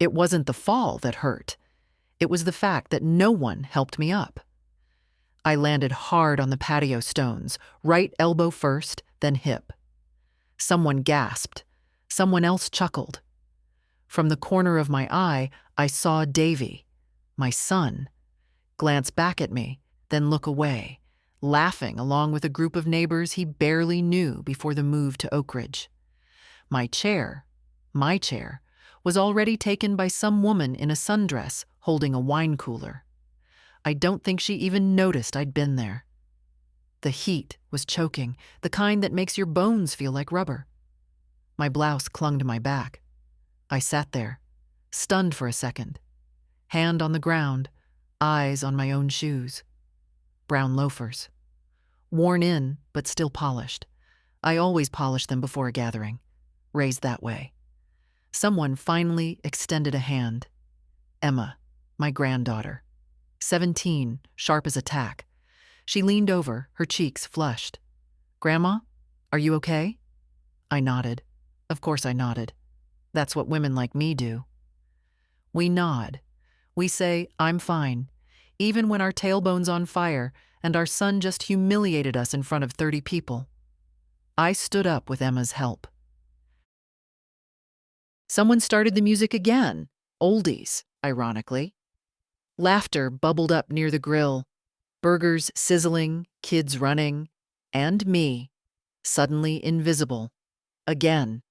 It wasn't the fall that hurt. It was the fact that no one helped me up. I landed hard on the patio stones, right elbow first, then hip. Someone gasped. Someone else chuckled. From the corner of my eye, I saw Davy, my son, glance back at me, then look away, laughing along with a group of neighbors he barely knew before the move to Oak Ridge. My chair, was already taken by some woman in a sundress holding a wine cooler. I don't think she even noticed I'd been there. The heat was choking, the kind that makes your bones feel like rubber. My blouse clung to my back. I sat there, stunned for a second, hand on the ground, eyes on my own shoes. Brown loafers. Worn in, but still polished. I always polish them before a gathering, raised that way. Someone finally extended a hand. Emma, my granddaughter. 17, sharp as a tack. She leaned over, her cheeks flushed. "Grandma, are you okay?" I nodded. Of course I nodded. That's what women like me do. We nod. We say, "I'm fine," even when our tailbone's on fire and our son just humiliated us in front of 30 people. I stood up with Emma's help. Someone started the music again, oldies, ironically. Laughter bubbled up near the grill, burgers sizzling, kids running, and me, suddenly invisible, again.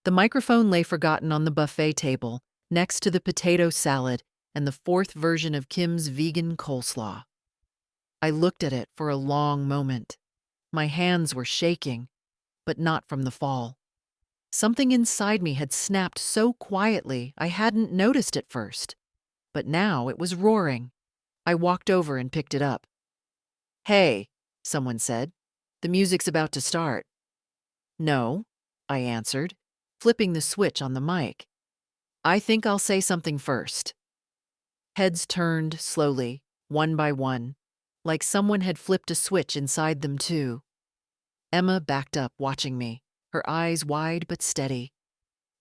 The microphone lay forgotten on the buffet table, next to the potato salad and the fourth version of Kim's vegan coleslaw. I looked at it for a long moment. My hands were shaking, but not from the fall. Something inside me had snapped so quietly I hadn't noticed at first. But now it was roaring. I walked over and picked it up. "Hey," someone said, "the music's about to start." "No," I answered, flipping the switch on the mic. "I think I'll say something first." Heads turned slowly, one by one, like someone had flipped a switch inside them too. Emma backed up, watching me, her eyes wide but steady.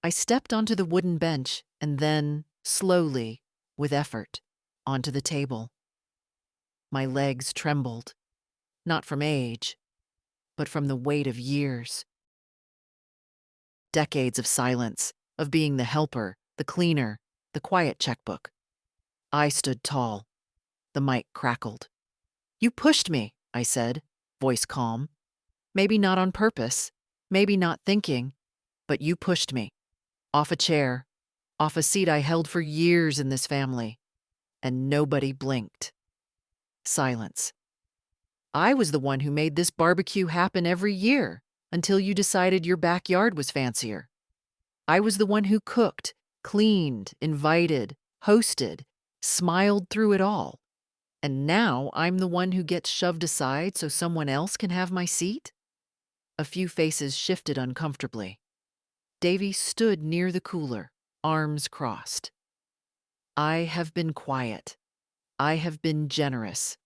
I stepped onto the wooden bench and then, slowly, with effort, onto the table. My legs trembled, not from age, but from the weight of years. Decades of silence, of being the helper, the cleaner, the quiet checkbook. I stood tall. The mic crackled. "You pushed me," I said, voice calm. "Maybe not on purpose, maybe not thinking, but you pushed me. Off a chair, off a seat I held for years in this family. And nobody blinked." Silence. "I was the one who made this barbecue happen every year until you decided your backyard was fancier. I was the one who cooked, cleaned, invited, hosted, smiled through it all. And now I'm the one who gets shoved aside so someone else can have my seat?" A few faces shifted uncomfortably. Davy stood near the cooler, arms crossed. "I have been quiet. I have been generous.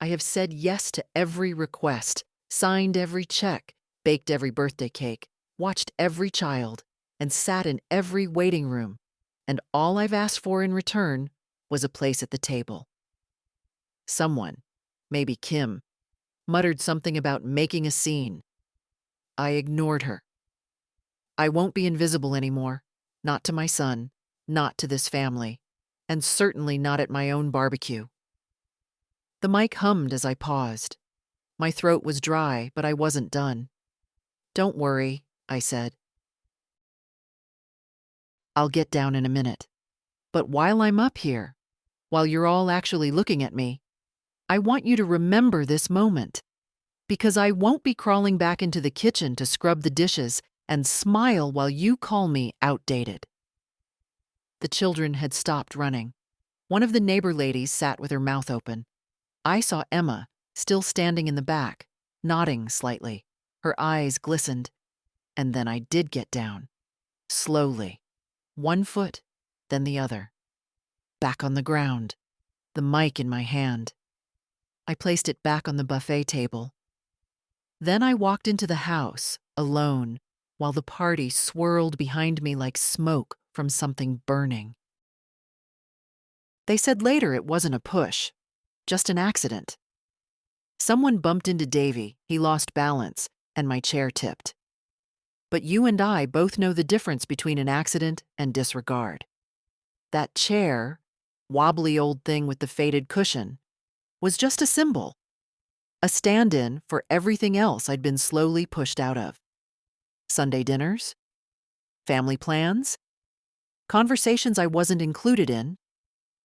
I have said yes to every request, signed every check, baked every birthday cake, watched every child, and sat in every waiting room. And all I've asked for in return was a place at the table." Someone, maybe Kim, muttered something about making a scene. I ignored her. I won't be invisible anymore, not to my son, not to this family, and certainly not at my own barbecue. The mic hummed as I paused. My throat was dry, but I wasn't done. "Don't worry," I said. "I'll get down in a minute. But while I'm up here, while you're all actually looking at me, I want you to remember this moment. Because I won't be crawling back into the kitchen to scrub the dishes and smile while you call me outdated." The children had stopped running. One of the neighbor ladies sat with her mouth open. I saw Emma, still standing in the back, nodding slightly. Her eyes glistened. And then I did get down. Slowly. One foot, then the other. Back on the ground. The mic in my hand. I placed it back on the buffet table. Then I walked into the house, alone, while the party swirled behind me like smoke from something burning. They said later it wasn't a push, just an accident. Someone bumped into Davy, he lost balance, and my chair tipped. But you and I both know the difference between an accident and disregard. That chair, wobbly old thing with the faded cushion, was just a symbol, a stand-in for everything else I'd been slowly pushed out of. Sunday dinners, family plans, conversations I wasn't included in,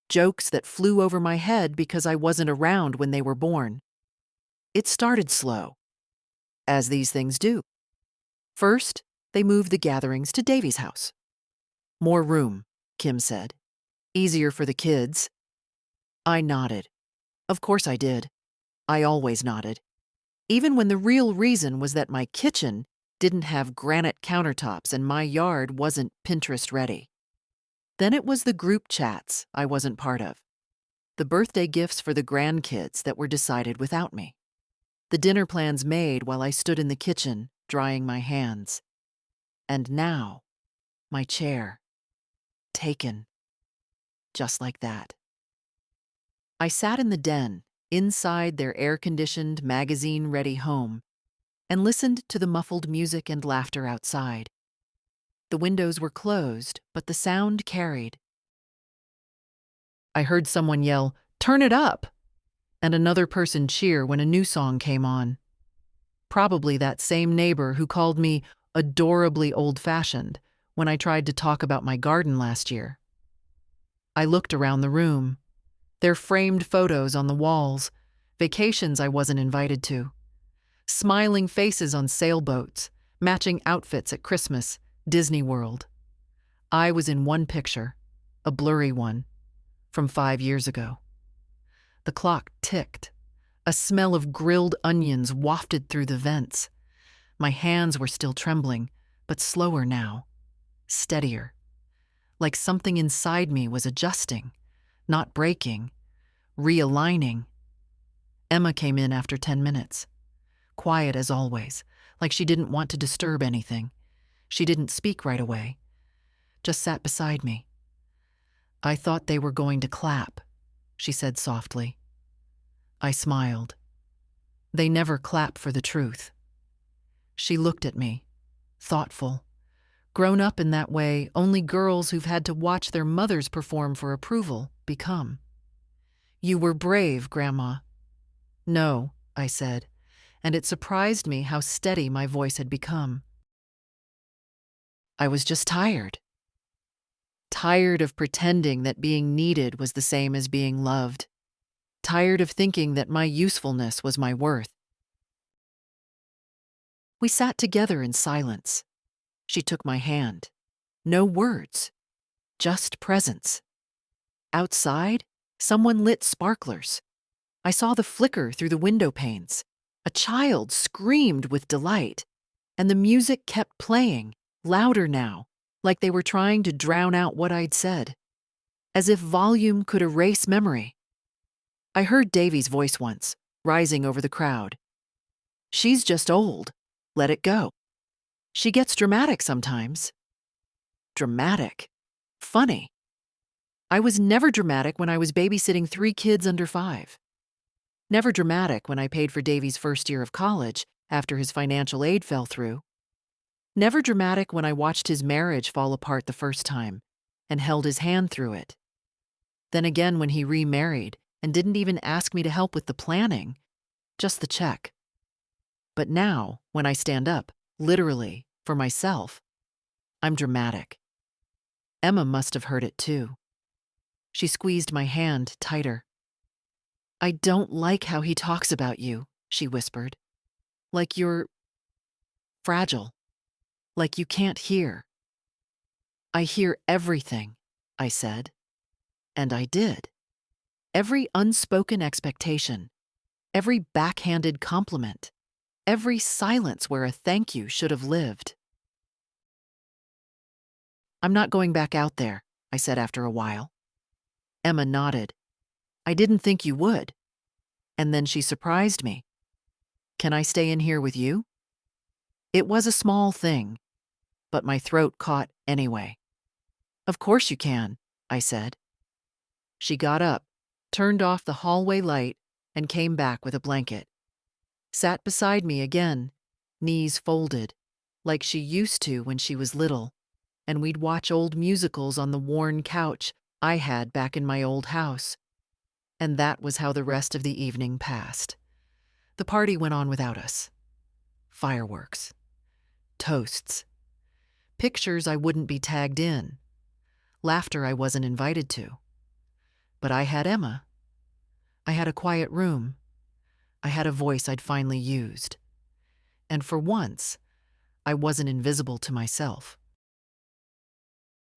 jokes that flew over my head because I wasn't around when they were born. It started slow, as these things do. First, they moved the gatherings to Davy's house. More room, Kim said. Easier for the kids. I nodded. Of course I did. I always nodded. Even when the real reason was that my kitchen didn't have granite countertops and my yard wasn't Pinterest ready. Then it was the group chats I wasn't part of. The birthday gifts for the grandkids that were decided without me. The dinner plans made while I stood in the kitchen, drying my hands. And now, my chair. Taken. Just like that. I sat in the den, inside their air-conditioned, magazine-ready home, and listened to the muffled music and laughter outside. The windows were closed, but the sound carried. I heard someone yell, "Turn it up!" and another person cheer when a new song came on. Probably that same neighbor who called me adorably old-fashioned when I tried to talk about my garden last year. I looked around the room. There framed photos on the walls, vacations I wasn't invited to, smiling faces on sailboats, matching outfits at Christmas, Disney World. I was in one picture, a blurry one, from 5 years ago. The clock ticked. A smell of grilled onions wafted through the vents. My hands were still trembling, but slower now, steadier. Like something inside me was adjusting, not breaking, realigning. Emma came in after 10 minutes. Quiet as always, like she didn't want to disturb anything. She didn't speak right away, just sat beside me. "I thought they were going to clap," she said softly. I smiled. They never clap for the truth. She looked at me, thoughtful. Grown up in that way, only girls who've had to watch their mothers perform for approval become. "You were brave, Grandma." "No," I said, and it surprised me how steady my voice had become. "I was just tired. Tired of pretending that being needed was the same as being loved. Tired of thinking that my usefulness was my worth." We sat together in silence. She took my hand. No words, just presence. Outside, someone lit sparklers. I saw the flicker through the window panes. A child screamed with delight, and the music kept playing, louder now, like they were trying to drown out what I'd said, as if volume could erase memory. I heard Davy's voice once, rising over the crowd. "She's just old. Let it go. She gets dramatic sometimes." Dramatic. Funny. I was never dramatic when I was babysitting 3 kids under 5. Never dramatic when I paid for Davy's first year of college after his financial aid fell through. Never dramatic when I watched his marriage fall apart the first time and held his hand through it. Then again when he remarried and didn't even ask me to help with the planning, just the check. But now, when I stand up, literally, for myself, I'm dramatic. Emma must have heard it too. She squeezed my hand tighter. "I don't like how he talks about you," she whispered. "Like you're fragile. Like you can't hear." "I hear everything," I said. And I did. Every unspoken expectation, every backhanded compliment, every silence where a thank you should have lived. "I'm not going back out there," I said after a while. Emma nodded. "I didn't think you would." And then she surprised me. "Can I stay in here with you?" It was a small thing, but my throat caught anyway. Of course you can, I said. She got up, turned off the hallway light, and came back with a blanket. Sat beside me again, knees folded, like she used to when she was little, and we'd watch old musicals on the worn couch I had back in my old house. And that was how the rest of the evening passed. The party went on without us. Fireworks. Toasts. Pictures I wouldn't be tagged in. Laughter I wasn't invited to. But I had Emma. I had a quiet room. I had a voice I'd finally used. And for once, I wasn't invisible to myself.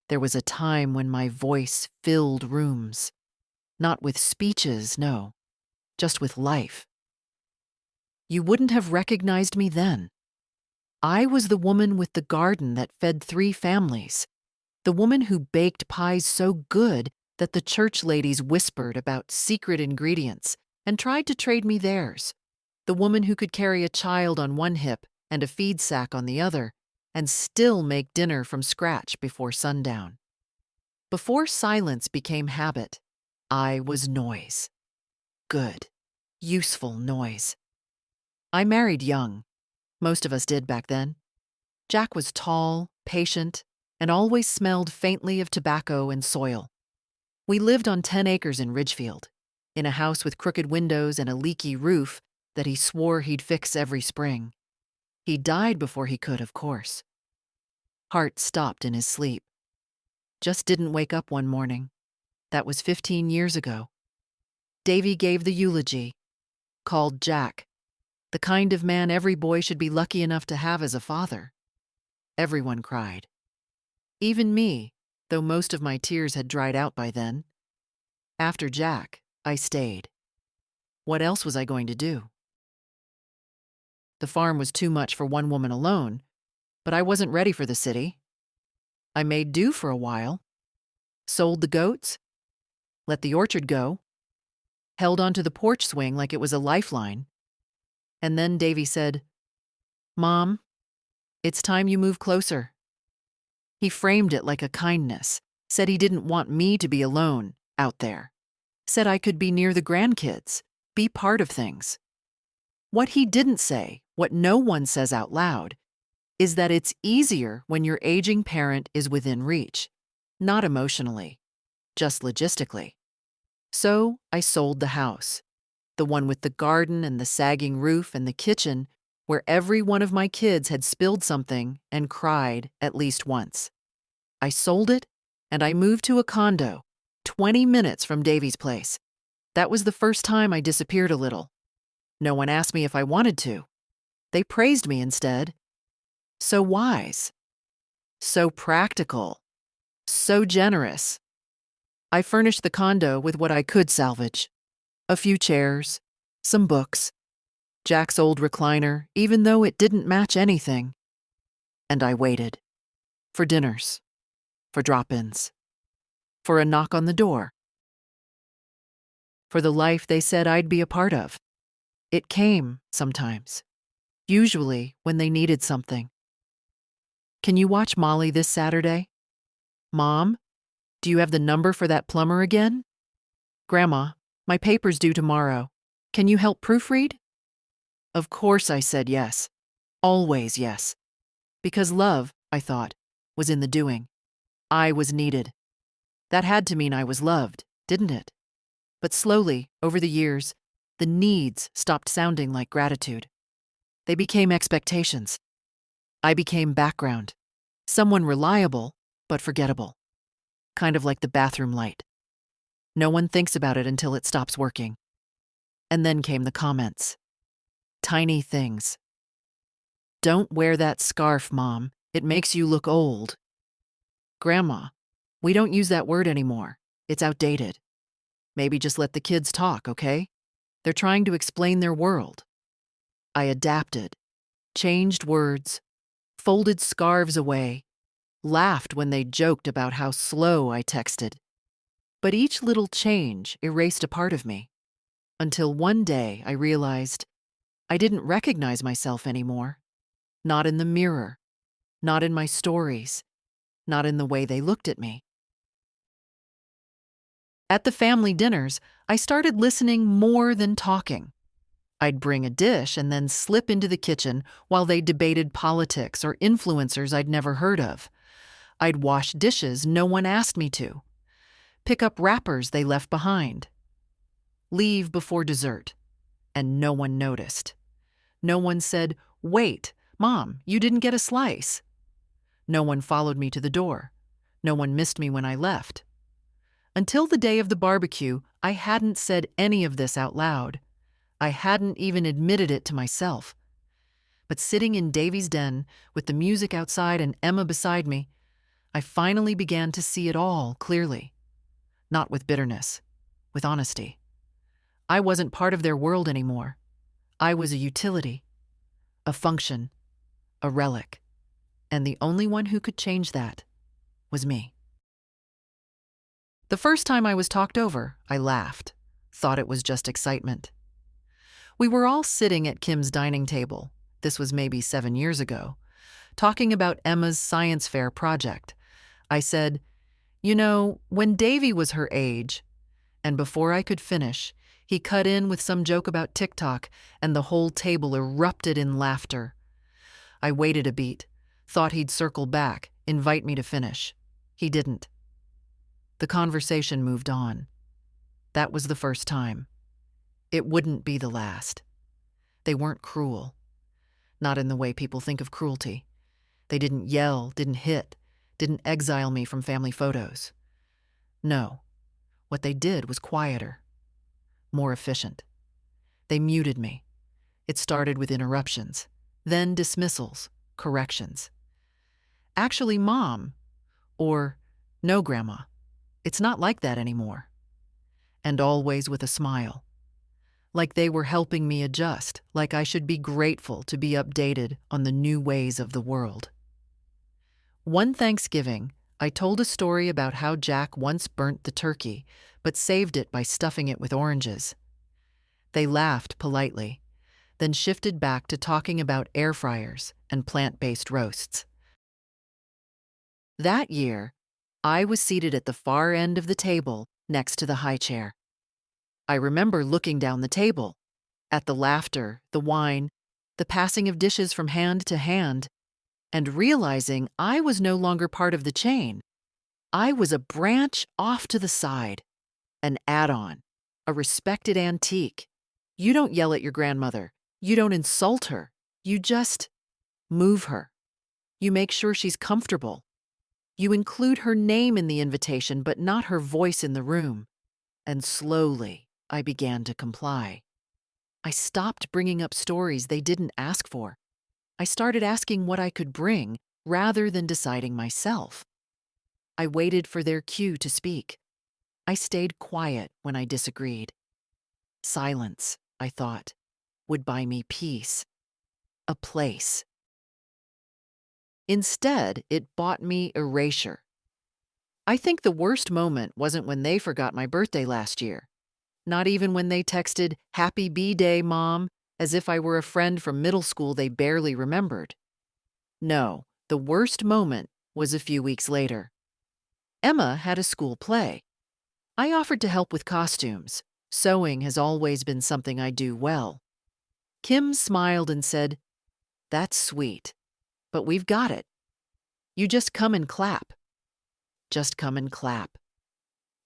There was a time when my voice filled rooms. Not with speeches, no, just with life. You wouldn't have recognized me then. I was the woman with the garden that fed 3 families, the woman who baked pies so good that the church ladies whispered about secret ingredients and tried to trade me theirs, the woman who could carry a child on one hip and a feed sack on the other and still make dinner from scratch before sundown. Before silence became habit, I was noise. Good, useful noise. I married young. Most of us did back then. Jack was tall, patient, and always smelled faintly of tobacco and soil. We lived on 10 acres in Ridgefield, in a house with crooked windows and a leaky roof that he swore he'd fix every spring. He died before he could, of course. Heart stopped in his sleep. Just didn't wake up one morning. That was 15 years ago. Davy gave the eulogy, called Jack, the kind of man every boy should be lucky enough to have as a father. Everyone cried. Even me, though most of my tears had dried out by then. After Jack, I stayed. What else was I going to do? The farm was too much for one woman alone, but I wasn't ready for the city. I made do for a while. Sold the goats, let the orchard go, held onto the porch swing like it was a lifeline. And then Davy said, "Mom, it's time you move closer." He framed it like a kindness, said he didn't want me to be alone out there, said I could be near the grandkids, be part of things. What he didn't say, what no one says out loud, is that it's easier when your aging parent is within reach, not emotionally, just logistically. So I sold the house, the one with the garden and the sagging roof and the kitchen where every one of my kids had spilled something and cried at least once. I sold it, and I moved to a condo, 20 minutes from Davy's place. That was the first time I disappeared a little. No one asked me if I wanted to. They praised me instead. So wise. So practical. So generous. I furnished the condo with what I could salvage. A few chairs, some books, Jack's old recliner, even though it didn't match anything. And I waited. For dinners. For drop-ins. For a knock on the door. For the life they said I'd be a part of. It came sometimes. Usually when they needed something. Can you watch Molly this Saturday? Mom, do you have the number for that plumber again? Grandma, my paper's due tomorrow. Can you help proofread? Of course I said yes. Always yes. Because love, I thought, was in the doing. I was needed. That had to mean I was loved, didn't it? But slowly, over the years, the needs stopped sounding like gratitude. They became expectations. I became background. Someone reliable, but forgettable. Kind of like the bathroom light. No one thinks about it until it stops working. And then came the comments. Tiny things. Don't wear that scarf, Mom. It makes you look old. Grandma, we don't use that word anymore. It's outdated. Maybe just let the kids talk, okay? They're trying to explain their world. I adapted, changed words, folded scarves away, laughed when they joked about how slow I texted. But each little change erased a part of me, until one day I realized I didn't recognize myself anymore. Not in the mirror, not in my stories, not in the way they looked at me. At the family dinners, I started listening more than talking. I'd bring a dish and then slip into the kitchen while they debated politics or influencers I'd never heard of. I'd wash dishes no one asked me to, pick up wrappers they left behind, leave before dessert, and no one noticed. No one said, "Wait, Mom, you didn't get a slice." No one followed me to the door. No one missed me when I left. Until the day of the barbecue, I hadn't said any of this out loud. I hadn't even admitted it to myself. But sitting in Davy's den, with the music outside and Emma beside me, I finally began to see it all clearly. Not with bitterness, with honesty. I wasn't part of their world anymore. I was a utility, a function, a relic. And the only one who could change that was me. The first time I was talked over, I laughed, thought it was just excitement. We were all sitting at Kim's dining table, this was maybe 7 years ago, talking about Emma's science fair project. I said, "You know, when Davy was her age," and before I could finish, he cut in with some joke about TikTok, and the whole table erupted in laughter. I waited a beat, thought he'd circle back, invite me to finish. He didn't. The conversation moved on. That was the first time. It wouldn't be the last. They weren't cruel. Not in the way people think of cruelty. They didn't yell, didn't hit, didn't exile me from family photos. No, what they did was quieter, more efficient. They muted me. It started with interruptions, then dismissals, corrections. "Actually, Mom," or "No, Grandma, it's not like that anymore." And always with a smile. Like they were helping me adjust, like I should be grateful to be updated on the new ways of the world. One Thanksgiving, I told a story about how Jack once burnt the turkey, but saved it by stuffing it with oranges. They laughed politely, then shifted back to talking about air fryers and plant-based roasts. That year, I was seated at the far end of the table next to the high chair. I remember looking down the table, at the laughter, the wine, the passing of dishes from hand to hand, and realizing I was no longer part of the chain. I was a branch off to the side, an add-on, a respected antique. You don't yell at your grandmother. You don't insult her. You just move her. You make sure she's comfortable. You include her name in the invitation, but not her voice in the room. And slowly, I began to comply. I stopped bringing up stories they didn't ask for. I started asking what I could bring rather than deciding myself. I waited for their cue to speak. I stayed quiet when I disagreed. Silence, I thought, would buy me peace, a place. Instead, it bought me erasure. I think the worst moment wasn't when they forgot my birthday last year. Not even when they texted, "Happy B-Day, Mom," as if I were a friend from middle school they barely remembered. No, the worst moment was a few weeks later. Emma had a school play. I offered to help with costumes. Sewing has always been something I do well. Kim smiled and said, "That's sweet, but we've got it. You just come and clap. Just come and clap."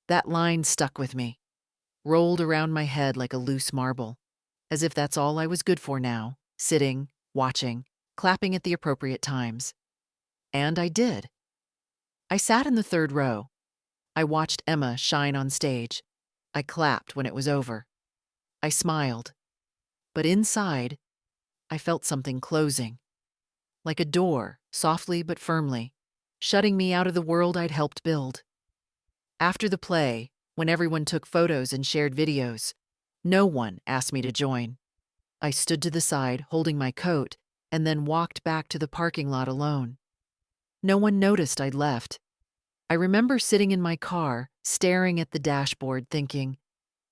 That line stuck with me, rolled around my head like a loose marble, as if that's all I was good for now, sitting, watching, clapping at the appropriate times. And I did. I sat in the third row. I watched Emma shine on stage. I clapped when it was over. I smiled. But inside, I felt something closing, like a door, softly but firmly, shutting me out of the world I'd helped build. After the play, when everyone took photos and shared videos, no one asked me to join. I stood to the side, holding my coat, and then walked back to the parking lot alone. No one noticed I'd left. I remember sitting in my car, staring at the dashboard, thinking,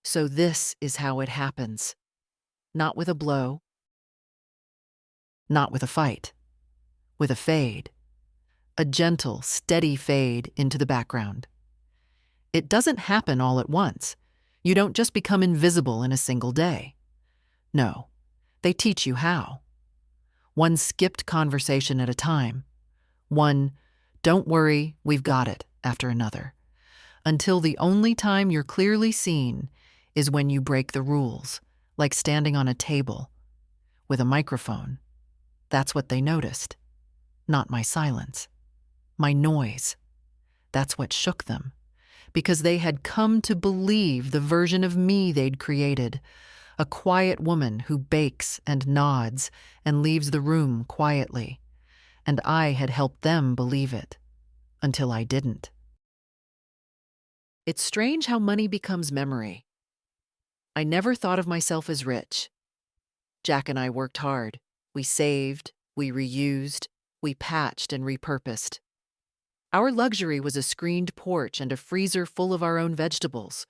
so this is how it happens. Not with a blow. Not with a fight. With a fade. A gentle, steady fade into the background. It doesn't happen all at once. You don't just become invisible in a single day. No, they teach you how. One skipped conversation at a time. One, "Don't worry, we've got it," after another. Until the only time you're clearly seen is when you break the rules, like standing on a table with a microphone. That's what they noticed. Not my silence. My noise. That's what shook them. Because they had come to believe the version of me they'd created. A quiet woman who bakes and nods and leaves the room quietly. And I had helped them believe it. Until I didn't. It's strange how money becomes memory. I never thought of myself as rich. Jack and I worked hard. We saved, we reused, we patched and repurposed. Our luxury was a screened porch and a freezer full of our own vegetables.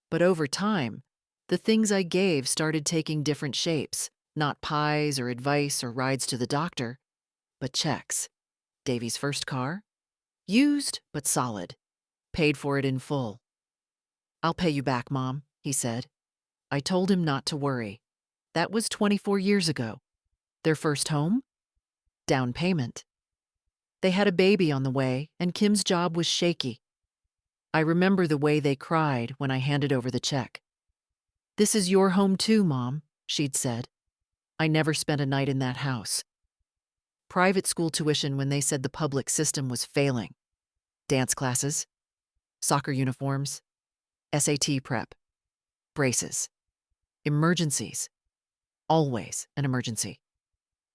But over time, the things I gave started taking different shapes, not pies or advice or rides to the doctor, but checks. Davy's first car? Used, but solid. Paid for it in full. "I'll pay you back, Mom," he said. I told him not to worry. That was 24 years ago. Their first home? Down payment. They had a baby on the way, and Kim's job was shaky. I remember the way they cried when I handed over the check. "This is your home too, Mom," she'd said. I never spent a night in that house. Private school tuition when they said the public system was failing. Dance classes, soccer uniforms, SAT prep, braces, emergencies. Always an emergency.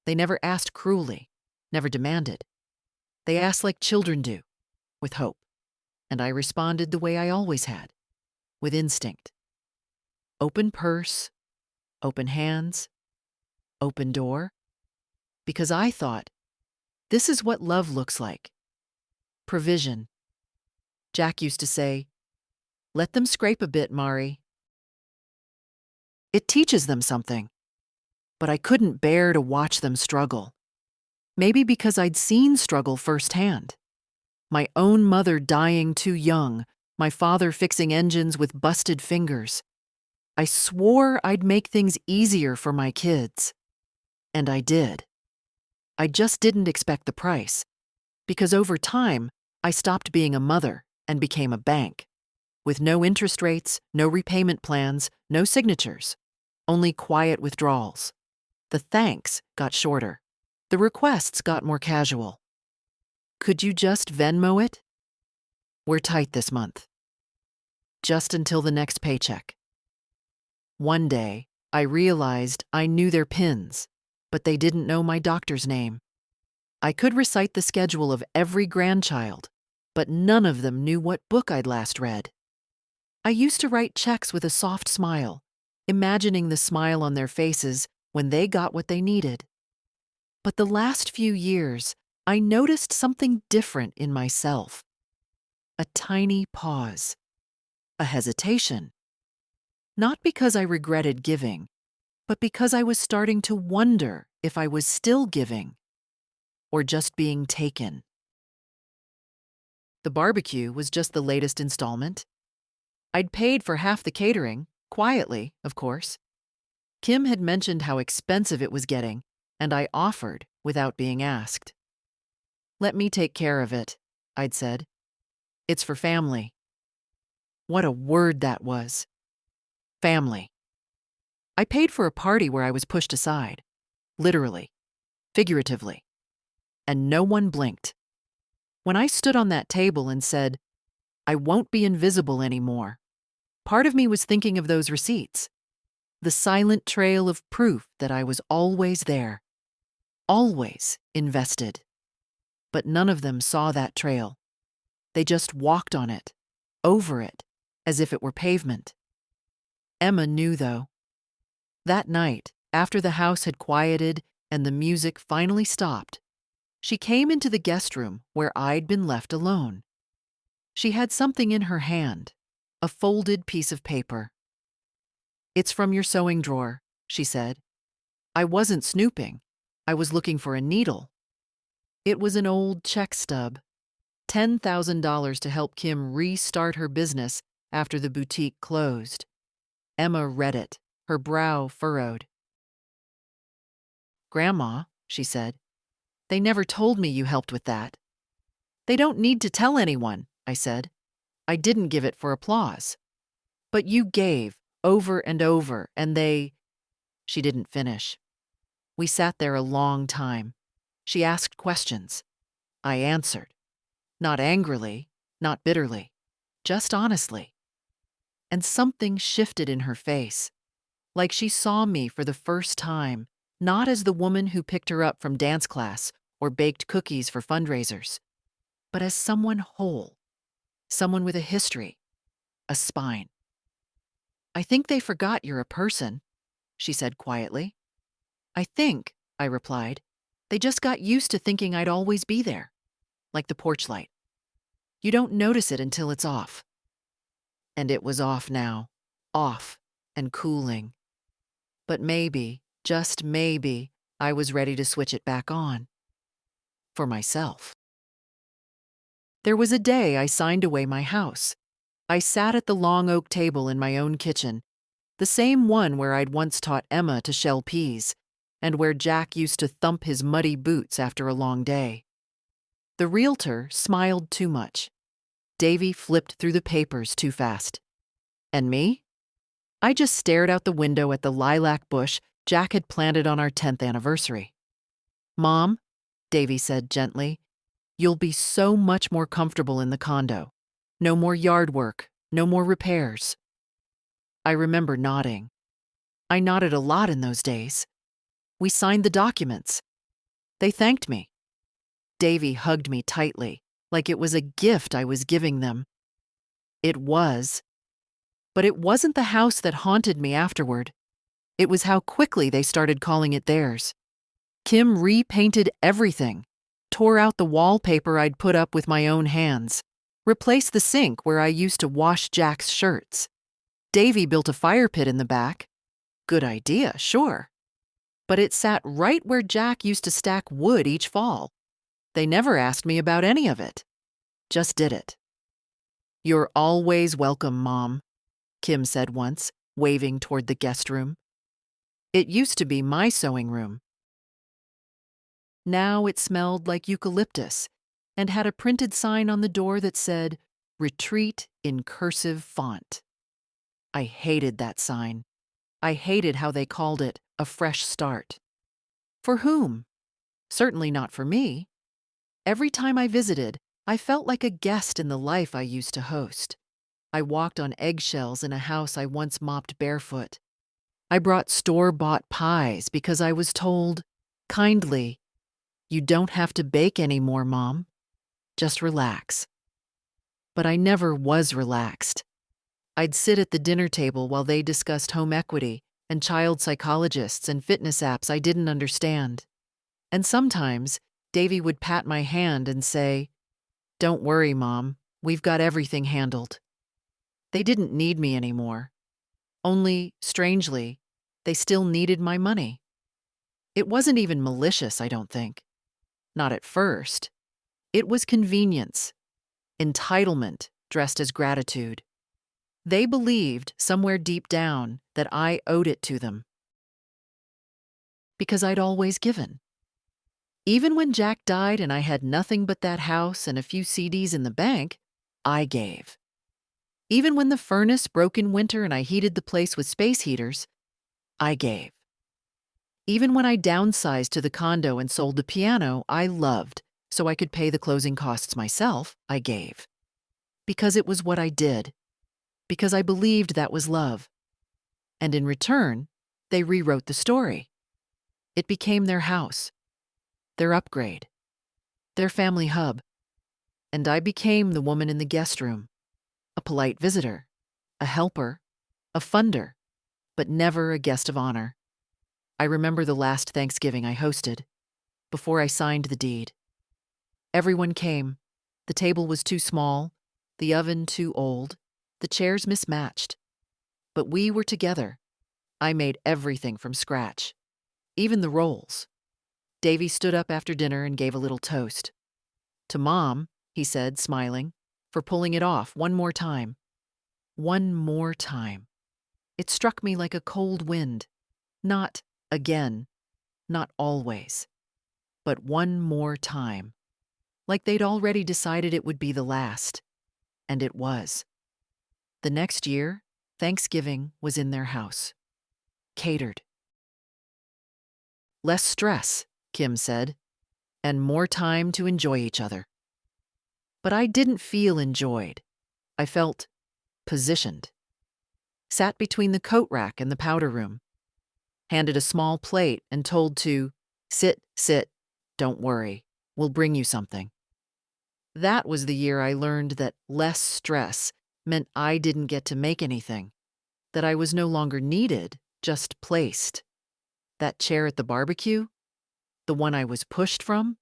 They never asked cruelly, never demanded. They asked like children do, with hope. And I responded the way I always had, with instinct. Open purse, open hands, open door. Because I thought, this is what love looks like. Provision. Jack used to say, "Let them scrape a bit, Mari." It teaches them something. But I couldn't bear to watch them struggle. Maybe because I'd seen struggle firsthand. My own mother dying too young, my father fixing engines with busted fingers. I swore I'd make things easier for my kids. And I did. I just didn't expect the price. Because over time, I stopped being a mother and became a bank. With no interest rates, no repayment plans, no signatures. Only quiet withdrawals. The thanks got shorter. The requests got more casual. "Could you just Venmo it? We're tight this month." Just until the next paycheck. One day, I realized I knew their PINs, but they didn't know my doctor's name. I could recite the schedule of every grandchild, but none of them knew what book I'd last read. I used to write checks with a soft smile, imagining the smile on their faces when they got what they needed. But the last few years, I noticed something different in myself. A tiny pause. A hesitation. Not because I regretted giving, but because I was starting to wonder if I was still giving or just being taken. The barbecue was just the latest installment. I'd paid for half the catering, quietly, of course. Kim had mentioned how expensive it was getting, and I offered without being asked. "Let me take care of it," I'd said. "It's for family." What a word that was. Family. I paid for a party where I was pushed aside. Literally. Figuratively. And no one blinked. When I stood on that table and said, "I won't be invisible anymore," part of me was thinking of those receipts. The silent trail of proof that I was always there. Always invested. But none of them saw that trail. They just walked on it, over it, as if it were pavement. Emma knew, though. That night, after the house had quieted and the music finally stopped, she came into the guest room where I'd been left alone. She had something in her hand, a folded piece of paper. "It's from your sewing drawer," she said. I wasn't snooping. I was looking for a needle. It was an old check stub. $10,000 to help Kim restart her business after the boutique closed. Emma read it, her brow furrowed. "Grandma," she said, "they never told me you helped with that." "They don't need to tell anyone," I said. "I didn't give it for applause." "But you gave, over and over, and they—" She didn't finish. We sat there a long time. She asked questions. I answered. Not angrily, not bitterly, just honestly. And something shifted in her face, like she saw me for the first time, not as the woman who picked her up from dance class or baked cookies for fundraisers, but as someone whole, someone with a history, a spine. "I think they forgot you're a person," she said quietly. "I think," I replied, "they just got used to thinking I'd always be there, like the porch light. You don't notice it until it's off." And it was off now, off and cooling. But maybe, just maybe, I was ready to switch it back on. For myself. There was a day I signed away my house. I sat at the long oak table in my own kitchen, the same one where I'd once taught Emma to shell peas, and where Jack used to thump his muddy boots after a long day. The realtor smiled too much. Davy flipped through the papers too fast. And me? I just stared out the window at the lilac bush Jack had planted on our 10th anniversary. "Mom," Davy said gently, "you'll be so much more comfortable in the condo. No more yard work, no more repairs." I remember nodding. I nodded a lot in those days. We signed the documents. They thanked me. Davy hugged me tightly, like it was a gift I was giving them. It was. But it wasn't the house that haunted me afterward. It was how quickly they started calling it theirs. Kim repainted everything, tore out the wallpaper I'd put up with my own hands, replaced the sink where I used to wash Jack's shirts. Davy built a fire pit in the back. Good idea, sure. But it sat right where Jack used to stack wood each fall. They never asked me about any of it. Just did it. "You're always welcome, Mom," Kim said once, waving toward the guest room. It used to be my sewing room. Now it smelled like eucalyptus and had a printed sign on the door that said, "Retreat in cursive font." I hated that sign. I hated how they called it a fresh start. For whom? Certainly not for me. Every time I visited, I felt like a guest in the life I used to host. I walked on eggshells in a house I once mopped barefoot. I brought store-bought pies because I was told, kindly, "You don't have to bake anymore, Mom. Just relax." But I never was relaxed. I'd sit at the dinner table while they discussed home equity and child psychologists and fitness apps I didn't understand. And sometimes, Davy would pat my hand and say, "Don't worry, Mom. We've got everything handled." They didn't need me anymore. Only, strangely, they still needed my money. It wasn't even malicious, I don't think. Not at first. It was convenience, entitlement dressed as gratitude. They believed, somewhere deep down, that I owed it to them. Because I'd always given. Even when Jack died and I had nothing but that house and a few CDs in the bank, I gave. Even when the furnace broke in winter and I heated the place with space heaters, I gave. Even when I downsized to the condo and sold the piano I loved so I could pay the closing costs myself, I gave. Because it was what I did. Because I believed that was love. And in return, they rewrote the story. It became their house, their upgrade, their family hub. And I became the woman in the guest room, a polite visitor, a helper, a funder, but never a guest of honor. I remember the last Thanksgiving I hosted, before I signed the deed. Everyone came. The table was too small, the oven too old, the chairs mismatched. But we were together. I made everything from scratch, even the rolls. Davy stood up after dinner and gave a little toast. To Mom, he said, smiling, for pulling it off one more time. One more time. It struck me like a cold wind. Not again, not always, but one more time. Like they'd already decided it would be the last. And it was. The next year, Thanksgiving was in their house. Catered. Less stress, Kim said, and more time to enjoy each other. But I didn't feel enjoyed. I felt positioned. Sat between the coat rack and the powder room. Handed a small plate and told to sit, don't worry, we'll bring you something. That was the year I learned that less stress meant I didn't get to make anything, that I was no longer needed, just placed. That chair at the barbecue, the one I was pushed from,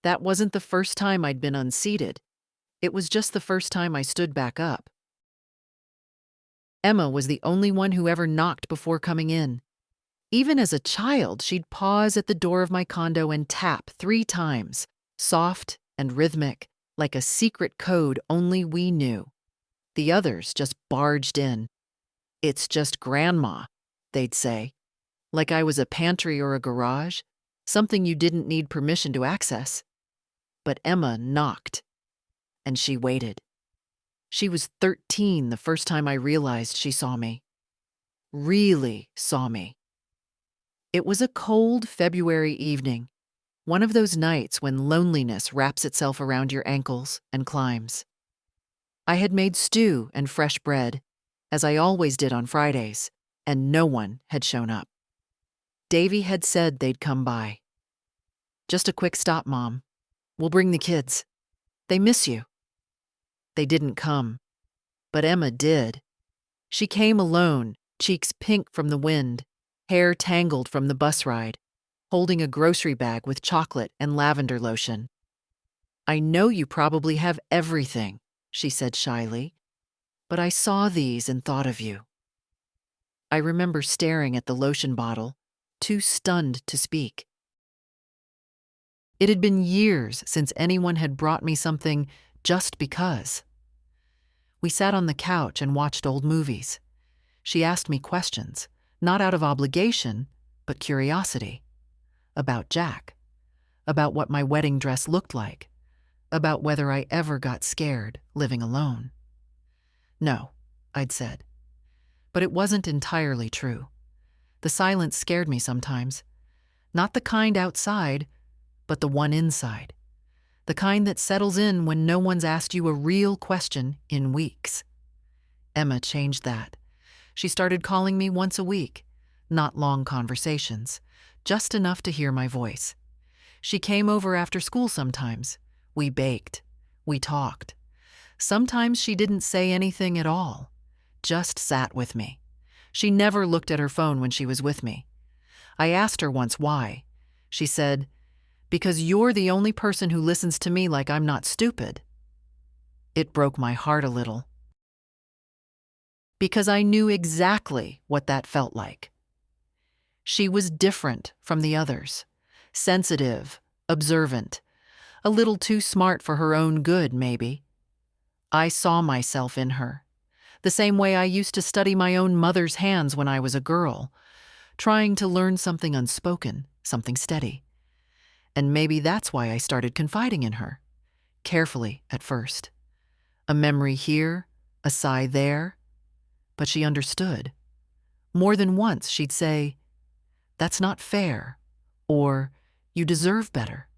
that wasn't the first time I'd been unseated. It was just the first time I stood back up. Emma was the only one who ever knocked before coming in. Even as a child, she'd pause at the door of my condo and tap 3 times, soft and rhythmic, like a secret code only we knew. The others just barged in. "It's just Grandma," they'd say, like I was a pantry or a garage, something you didn't need permission to access. But Emma knocked, and she waited. She was 13 the first time I realized she saw me. Really saw me. It was a cold February evening, one of those nights when loneliness wraps itself around your ankles and climbs. I had made stew and fresh bread, as I always did on Fridays, and no one had shown up. Davy had said they'd come by. "Just a quick stop, Mom. We'll bring the kids. They miss you." They didn't come, but Emma did. She came alone, cheeks pink from the wind, hair tangled from the bus ride, holding a grocery bag with chocolate and lavender lotion. "I know you probably have everything," she said shyly, "but I saw these and thought of you." I remember staring at the lotion bottle, too stunned to speak. It had been years since anyone had brought me something just because. We sat on the couch and watched old movies. She asked me questions, not out of obligation, but curiosity. About Jack. About what my wedding dress looked like. About whether I ever got scared living alone. "No," I'd said. But it wasn't entirely true. The silence scared me sometimes. Not the kind outside, but the one inside. The kind that settles in when no one's asked you a real question in weeks. Emma changed that. She started calling me once a week. Not long conversations, just enough to hear my voice. She came over after school sometimes. We baked. We talked. Sometimes she didn't say anything at all, just sat with me. She never looked at her phone when she was with me. I asked her once why. She said, "Because you're the only person who listens to me like I'm not stupid." It broke my heart a little. Because I knew exactly what that felt like. She was different from the others. Sensitive, observant, a little too smart for her own good, maybe. I saw myself in her, the same way I used to study my own mother's hands when I was a girl, trying to learn something unspoken, something steady. And maybe that's why I started confiding in her, carefully at first. A memory here, a sigh there, but she understood. More than once she'd say, "That's not fair," or "You deserve better."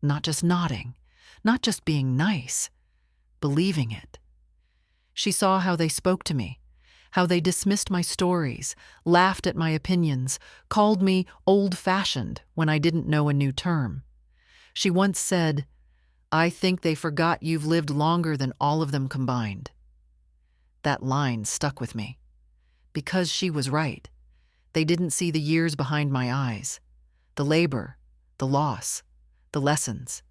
Not just nodding, not just being nice, believing it. She saw how they spoke to me, how they dismissed my stories, laughed at my opinions, called me old-fashioned when I didn't know a new term. She once said, "I think they forgot you've lived longer than all of them combined." That line stuck with me. Because she was right. They didn't see the years behind my eyes, the labor, the loss, the lessons.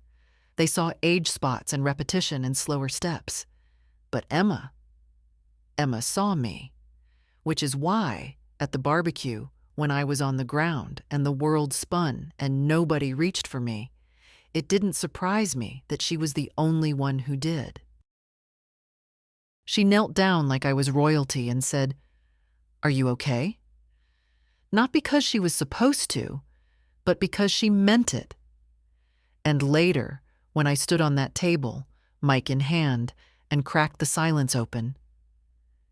They saw age spots and repetition and slower steps. But Emma saw me, which is why, at the barbecue, when I was on the ground and the world spun and nobody reached for me, it didn't surprise me that she was the only one who did. She knelt down like I was royalty and said, "Are you okay?" Not because she was supposed to, but because she meant it. And later, when I stood on that table, mic in hand, and cracked the silence open,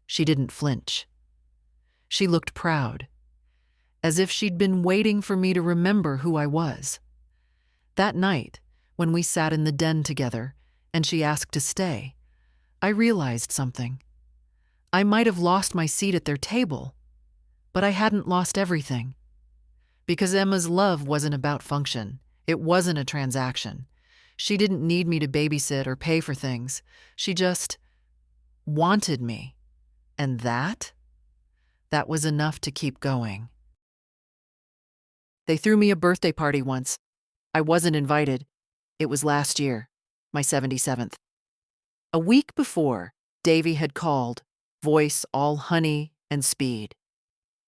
she didn't flinch. She looked proud, as if she'd been waiting for me to remember who I was. That night, when we sat in the den together and she asked to stay, I realized something. I might have lost my seat at their table, but I hadn't lost everything. Because Emma's love wasn't about function. It wasn't a transaction. She didn't need me to babysit or pay for things. She just wanted me. And that was enough to keep going. They threw me a birthday party once. I wasn't invited. It was last year, my 77th. A week before, Davy had called, voice all honey and speed.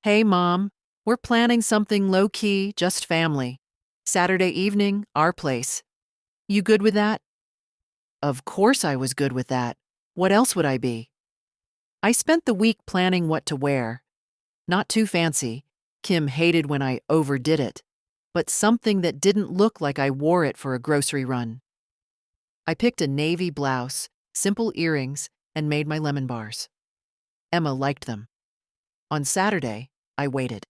"Hey, Mom, we're planning something low-key, just family. Saturday evening, our place. You good with that?" Of course I was good with that. What else would I be? I spent the week planning what to wear. Not too fancy. Kim hated when I overdid it, but something that didn't look like I wore it for a grocery run. I picked a navy blouse, simple earrings, and made my lemon bars. Emma liked them. On Saturday, I waited.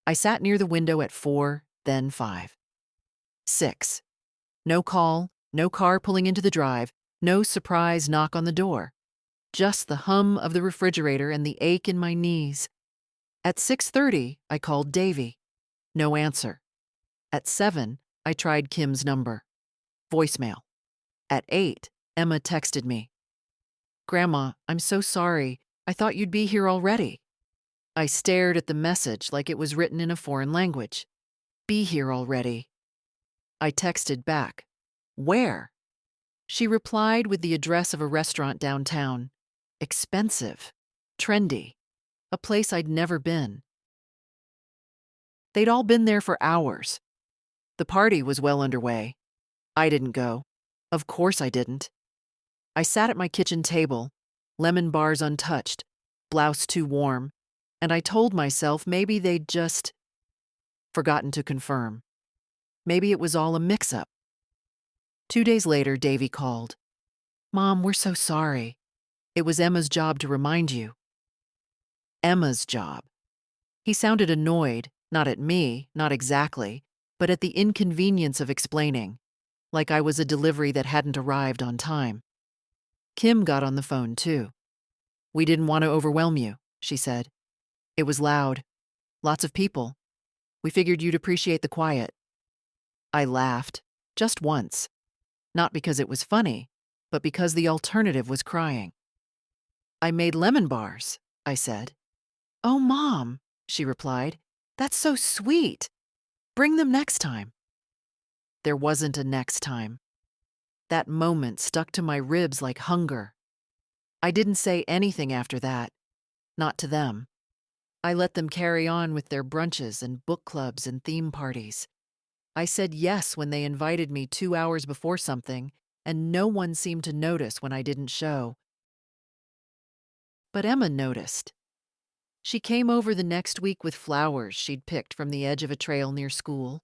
I sat near the window at 4, then 5. 6. No call, no car pulling into the drive, no surprise knock on the door. Just the hum of the refrigerator and the ache in my knees. At 6:30, I called Davy. No answer. At 7, I tried Kim's number. Voicemail. At 8, Emma texted me. "Grandma, I'm so sorry. I thought you'd be here already." I stared at the message like it was written in a foreign language. "Be here already." I texted back. "Where?" She replied with the address of a restaurant downtown. Expensive. Trendy. A place I'd never been. They'd all been there for hours. The party was well underway. I didn't go. Of course I didn't. I sat at my kitchen table, lemon bars untouched, blouse too warm, and I told myself maybe they'd just forgotten to confirm. Maybe it was all a mix-up. 2 days later, Davy called. "Mom, we're so sorry. It was Emma's job to remind you." Emma's job. He sounded annoyed, not at me, not exactly, but at the inconvenience of explaining, like I was a delivery that hadn't arrived on time. Kim got on the phone, too. "We didn't want to overwhelm you," she said. "It was loud. Lots of people. We figured you'd appreciate the quiet." I laughed, just once. Not because it was funny, but because the alternative was crying. "I made lemon bars," I said. "Oh, Mom," she replied. "That's so sweet. Bring them next time." There wasn't a next time. That moment stuck to my ribs like hunger. I didn't say anything after that. Not to them. I let them carry on with their brunches and book clubs and theme parties. I said yes when they invited me 2 hours before something, and no one seemed to notice when I didn't show. But Emma noticed. She came over the next week with flowers she'd picked from the edge of a trail near school.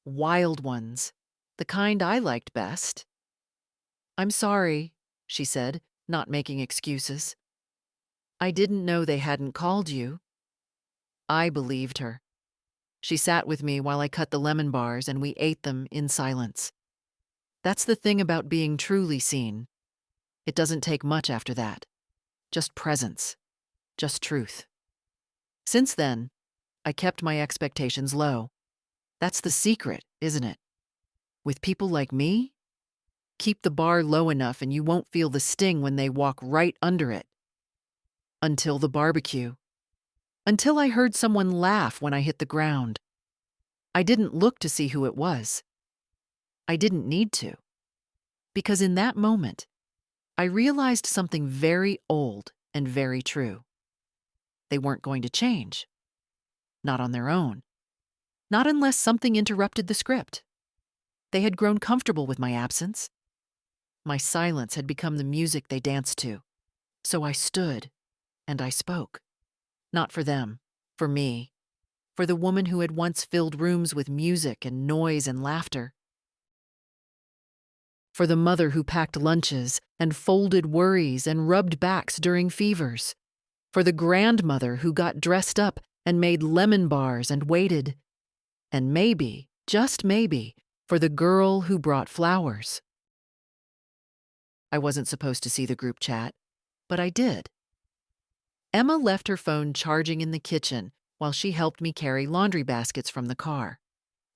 Wild ones, the kind I liked best. "I'm sorry," she said, not making excuses. "I didn't know they hadn't called you." I believed her. She sat with me while I cut the lemon bars and we ate them in silence. That's the thing about being truly seen. It doesn't take much after that. Just presence. Just truth. Since then, I kept my expectations low. That's the secret, isn't it? With people like me, keep the bar low enough and you won't feel the sting when they walk right under it. Until the barbecue. Until I heard someone laugh when I hit the ground. I didn't look to see who it was. I didn't need to. Because in that moment, I realized something very old and very true. They weren't going to change. Not on their own. Not unless something interrupted the script. They had grown comfortable with my absence. My silence had become the music they danced to. So I stood and I spoke. Not for them, for me, for the woman who had once filled rooms with music and noise and laughter. For the mother who packed lunches and folded worries and rubbed backs during fevers. For the grandmother who got dressed up and made lemon bars and waited. And maybe, just maybe, for the girl who brought flowers. I wasn't supposed to see the group chat, but I did. Emma left her phone charging in the kitchen while she helped me carry laundry baskets from the car.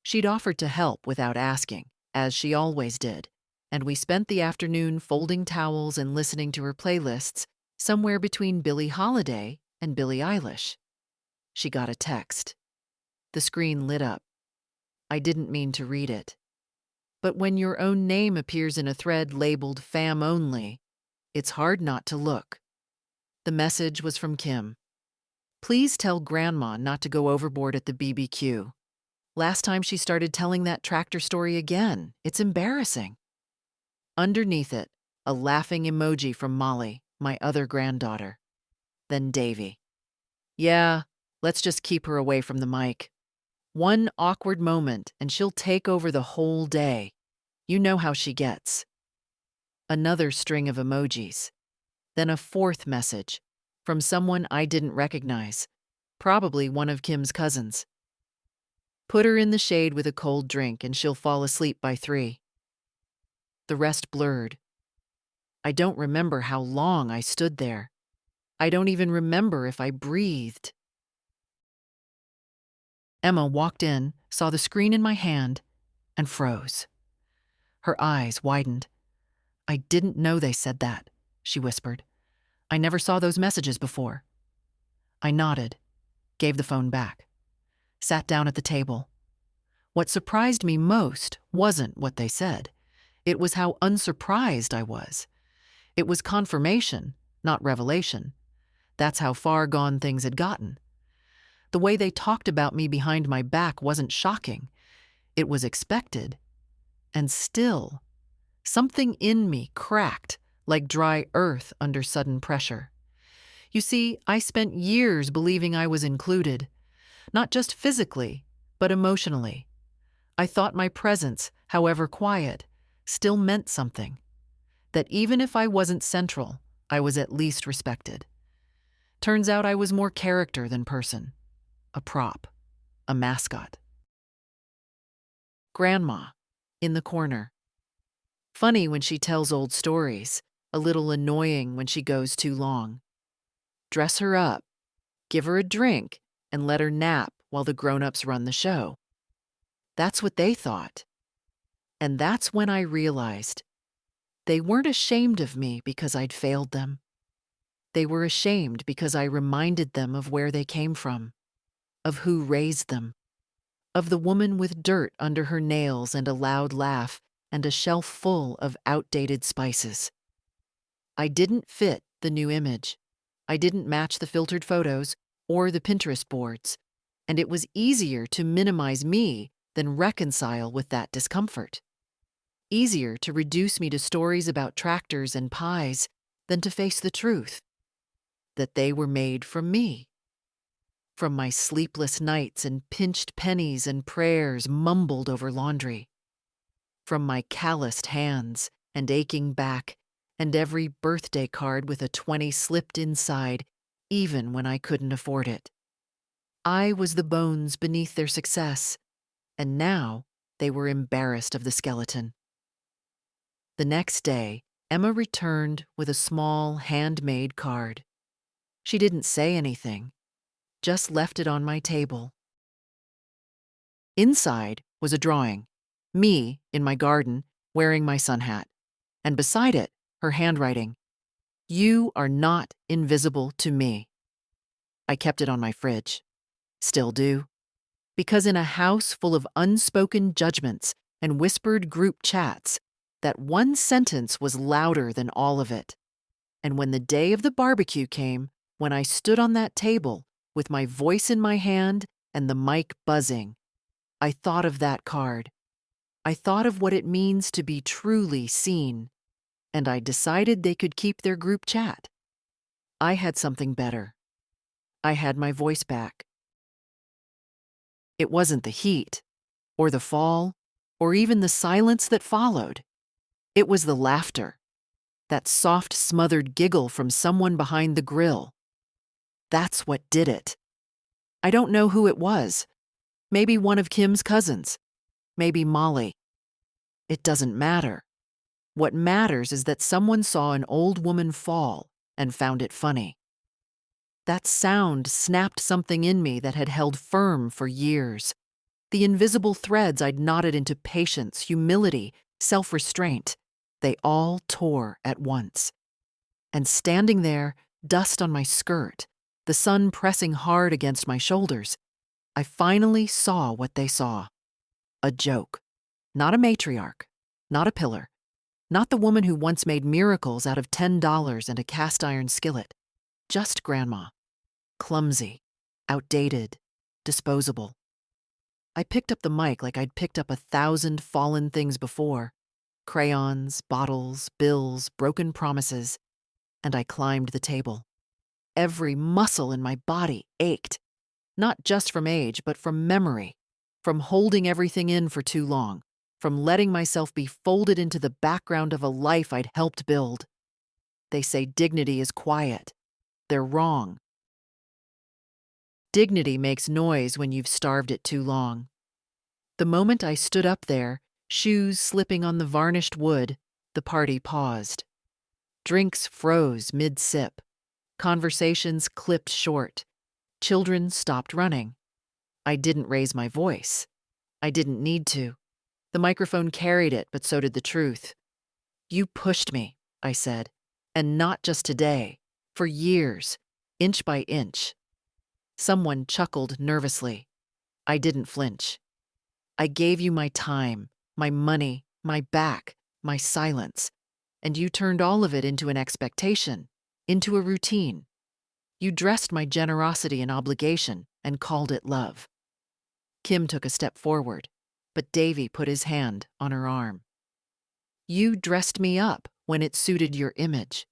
She'd offered to help without asking, as she always did, and we spent the afternoon folding towels and listening to her playlists, somewhere between Billie Holiday and Billie Eilish. She got a text. The screen lit up. I didn't mean to read it. But when your own name appears in a thread labeled Fam Only, it's hard not to look. The message was from Kim. Please tell Grandma not to go overboard at the BBQ. Last time she started telling that tractor story again. It's embarrassing. Underneath it, a laughing emoji from Molly, my other granddaughter. Then Davy. Yeah, let's just keep her away from the mic. One awkward moment and she'll take over the whole day. You know how she gets. Another string of emojis. Then a fourth message from someone I didn't recognize, probably one of Kim's cousins. Put her in the shade with a cold drink and she'll fall asleep by 3. The rest blurred. I don't remember how long I stood there. I don't even remember if I breathed. Emma walked in, saw the screen in my hand, and froze. Her eyes widened. I didn't know they said that, she whispered. I never saw those messages before. I nodded, gave the phone back, sat down at the table. What surprised me most wasn't what they said. It was how unsurprised I was. It was confirmation, not revelation. That's how far gone things had gotten. The way they talked about me behind my back wasn't shocking. It was expected. And still, something in me cracked like dry earth under sudden pressure. You see, I spent years believing I was included, not just physically, but emotionally. I thought my presence, however quiet, still meant something. That even if I wasn't central, I was at least respected. Turns out I was more character than person. A prop. A mascot. Grandma, in the corner. Funny when she tells old stories, a little annoying when she goes too long. Dress her up, give her a drink, and let her nap while the grown-ups run the show. That's what they thought. And that's when I realized they weren't ashamed of me because I'd failed them. They were ashamed because I reminded them of where they came from, of who raised them, of the woman with dirt under her nails and a loud laugh and a shelf full of outdated spices. I didn't fit the new image. I didn't match the filtered photos or the Pinterest boards, and it was easier to minimize me than reconcile with that discomfort. Easier to reduce me to stories about tractors and pies than to face the truth, that they were made from me. From my sleepless nights and pinched pennies and prayers mumbled over laundry. From my calloused hands and aching back and every birthday card with a 20 slipped inside, even when I couldn't afford it. I was the bones beneath their success, and now they were embarrassed of the skeleton. The next day, Emma returned with a small, handmade card. She didn't say anything, just left it on my table. Inside was a drawing, me in my garden, wearing my sun hat, and beside it, her handwriting, "You are not invisible to me." I kept it on my fridge. Still do. Because in a house full of unspoken judgments and whispered group chats, that one sentence was louder than all of it. And when the day of the barbecue came, when I stood on that table with my voice in my hand and the mic buzzing, I thought of that card. I thought of what it means to be truly seen, and I decided they could keep their group chat. I had something better. I had my voice back. It wasn't the heat, or the fall, or even the silence that followed. It was the laughter, that soft, smothered giggle from someone behind the grill. That's what did it. I don't know who it was. Maybe one of Kim's cousins. Maybe Molly. It doesn't matter. What matters is that someone saw an old woman fall and found it funny. That sound snapped something in me that had held firm for years. The invisible threads I'd knotted into patience, humility, self-restraint, they all tore at once. And standing there, dust on my skirt, the sun pressing hard against my shoulders, I finally saw what they saw. A joke. Not a matriarch. Not a pillar. Not the woman who once made miracles out of $10 and a cast iron skillet. Just Grandma. Clumsy. Outdated. Disposable. I picked up the mic like I'd picked up 1,000 fallen things before. Crayons, bottles, bills, broken promises. And I climbed the table. Every muscle in my body ached. Not just from age, but from memory. From holding everything in for too long. From letting myself be folded into the background of a life I'd helped build. They say dignity is quiet. They're wrong. Dignity makes noise when you've starved it too long. The moment I stood up there, shoes slipping on the varnished wood, the party paused. Drinks froze mid-sip. Conversations clipped short. Children stopped running. I didn't raise my voice. I didn't need to. The microphone carried it, but so did the truth. You pushed me, I said, and not just today, for years, inch by inch. Someone chuckled nervously. I didn't flinch. I gave you my time, my money, my back, my silence, and you turned all of it into an expectation, into a routine. You dressed my generosity and obligation and called it love. Kim took a step forward, but Davy put his hand on her arm. You dressed me up when it suited your image.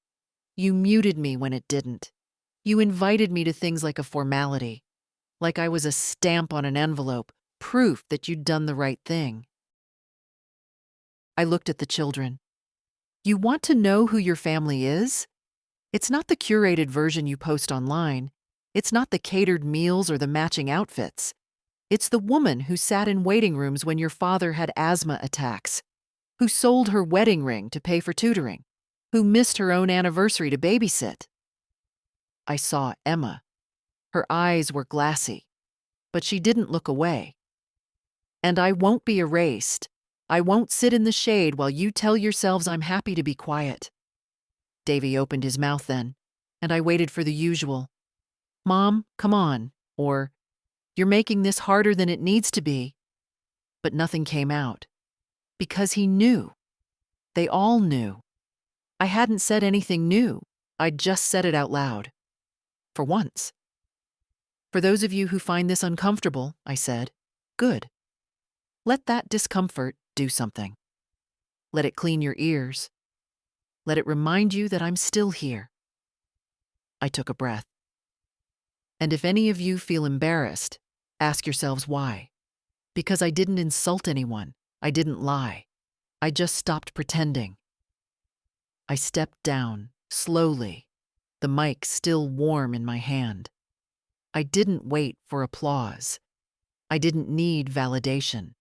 You muted me when it didn't. You invited me to things like a formality, like I was a stamp on an envelope, proof that you'd done the right thing. I looked at the children. You want to know who your family is? It's not the curated version you post online. It's not the catered meals or the matching outfits. It's the woman who sat in waiting rooms when your father had asthma attacks, who sold her wedding ring to pay for tutoring, who missed her own anniversary to babysit. I saw Emma. Her eyes were glassy, but she didn't look away. And I won't be erased. I won't sit in the shade while you tell yourselves I'm happy to be quiet. Davy opened his mouth then, and I waited for the usual. Mom, come on, or you're making this harder than it needs to be. But nothing came out. Because he knew. They all knew. I hadn't said anything new. I'd just said it out loud. For once. For those of you who find this uncomfortable, I said, good. Let that discomfort do something. Let it clean your ears. Let it remind you that I'm still here. I took a breath. And if any of you feel embarrassed, ask yourselves why. Because I didn't insult anyone. I didn't lie. I just stopped pretending. I stepped down, slowly, the mic still warm in my hand. I didn't wait for applause. I didn't need validation.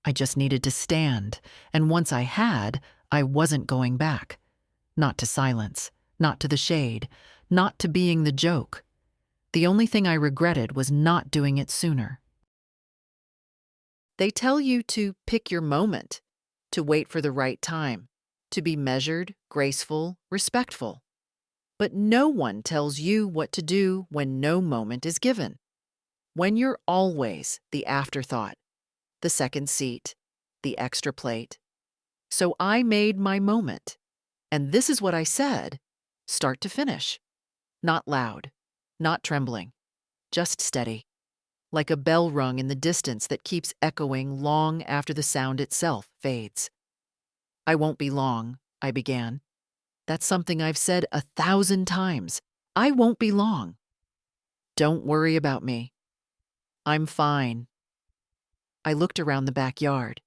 I just needed to stand, and once I had, I wasn't going back. Not to silence, not to the shade, not to being the joke. The only thing I regretted was not doing it sooner. They tell you to pick your moment, to wait for the right time, to be measured, graceful, respectful. But no one tells you what to do when no moment is given. When you're always the afterthought, the second seat, the extra plate. So I made my moment. And this is what I said, start to finish. Not loud, not trembling, just steady. like a bell rung in the distance that keeps echoing long after the sound itself fades. "I won't be long," I began. "That's something I've said 1,000 times. I won't be long. Don't worry about me. I'm fine." I looked around the backyard.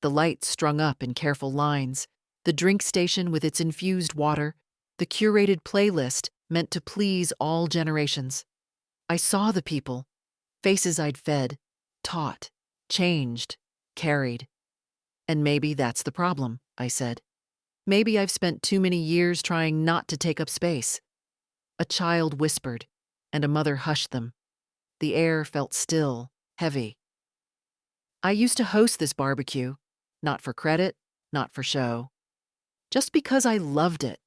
The lights strung up in careful lines, the drink station with its infused water, the curated playlist meant to please all generations. I saw the people, faces I'd fed, taught, changed, carried. "And maybe that's the problem," I said. "Maybe I've spent too many years trying not to take up space." A child whispered, and a mother hushed them. The air felt still, heavy. "I used to host this barbecue, not for credit, not for show, just because I loved it.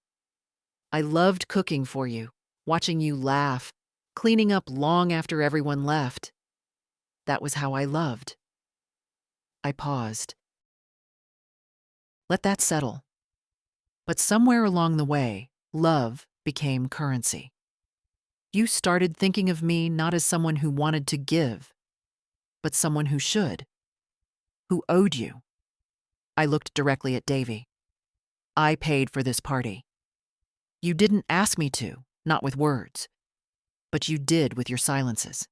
I loved cooking for you, watching you laugh, cleaning up long after everyone left. That was how I loved." I paused. Let that settle. But somewhere along the way, love became currency. You started thinking of me not as someone who wanted to give, but someone who should, who owed you. I looked directly at Davy. "I paid for this party. You didn't ask me to, not with words, but you did with your silences,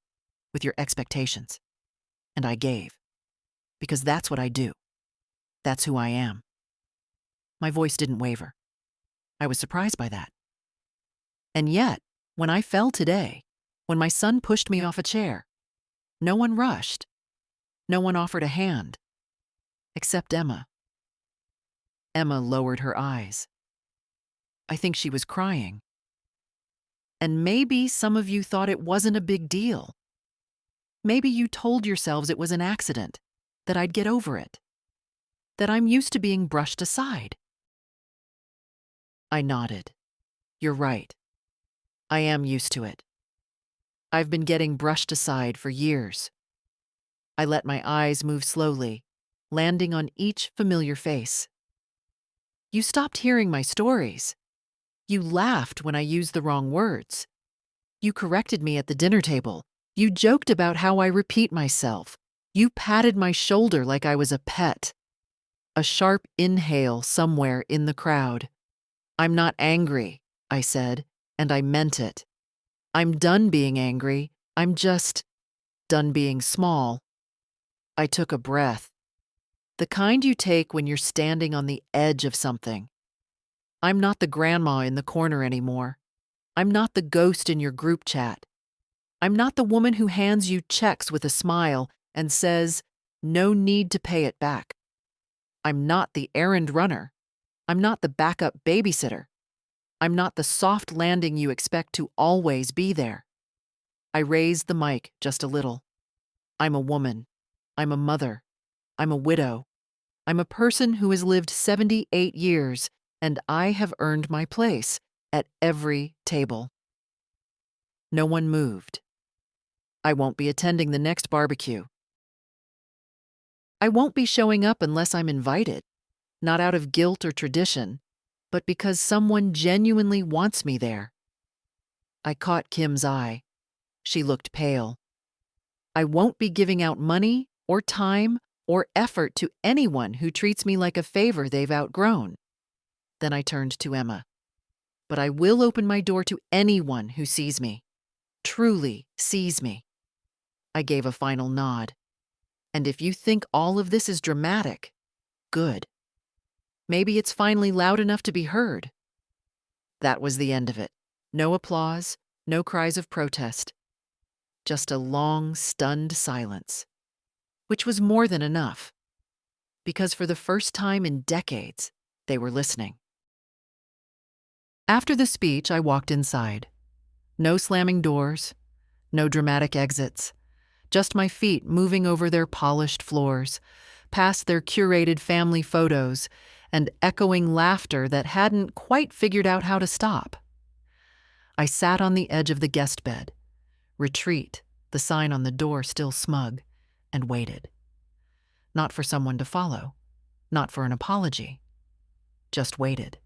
with your expectations. And I gave, because that's what I do. That's who I am." My voice didn't waver. I was surprised by that. And yet, when I fell today, when my son pushed me off a chair, no one rushed. No one offered a hand. Except Emma. Emma lowered her eyes. I think she was crying. "And maybe some of you thought it wasn't a big deal. Maybe you told yourselves it was an accident, that I'd get over it, that I'm used to being brushed aside." I nodded. "You're right. I am used to it. I've been getting brushed aside for years." I let my eyes move slowly, landing on each familiar face. "You stopped hearing my stories. You laughed when I used the wrong words. You corrected me at the dinner table. You joked about how I repeat myself. You patted my shoulder like I was a pet." A sharp inhale somewhere in the crowd. "I'm not angry," I said, and I meant it. "I'm done being angry. I'm just done being small." I took a breath. The kind you take when you're standing on the edge of something. I'm not the grandma in the corner anymore. I'm not the ghost in your group chat. I'm not the woman who hands you checks with a smile and says, "No need to pay it back." I'm not the errand runner. I'm not the backup babysitter. I'm not the soft landing you expect to always be there. I raised the mic just a little. I'm a woman. I'm a mother. I'm a widow. I'm a person who has lived 78 years, and I have earned my place at every table. No one moved. I won't be attending the next barbecue. I won't be showing up unless I'm invited, not out of guilt or tradition, but because someone genuinely wants me there. I caught Kim's eye. She looked pale. I won't be giving out money or time or effort to anyone who treats me like a favor they've outgrown. Then I turned to Emma. But I will open my door to anyone who sees me, truly sees me. I gave a final nod. And if you think all of this is dramatic, good. Maybe it's finally loud enough to be heard. That was the end of it. No applause, no cries of protest. Just a long, stunned silence. Which was more than enough. Because for the first time in decades, they were listening. After the speech, I walked inside. No slamming doors, no dramatic exits. Just my feet moving over their polished floors, past their curated family photos, and echoing laughter that hadn't quite figured out how to stop. I sat on the edge of the guest bed, retreat, the sign on the door still smug, and waited. Not for someone to follow, not for an apology, just waited.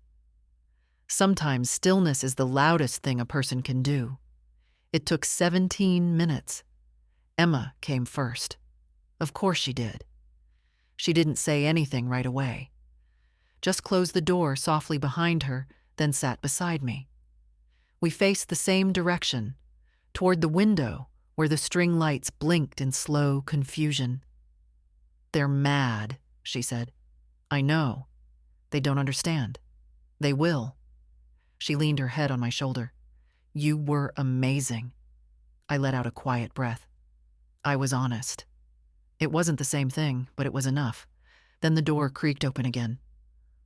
Sometimes stillness is the loudest thing a person can do. It took 17 minutes. Emma came first. Of course she did. She didn't say anything right away. Just closed the door softly behind her, then sat beside me. We faced the same direction, toward the window where the string lights blinked in slow confusion. "They're mad," she said. "I know. They don't understand. They will." She leaned her head on my shoulder. "You were amazing." I let out a quiet breath. I was honest. It wasn't the same thing, but it was enough. Then the door creaked open again.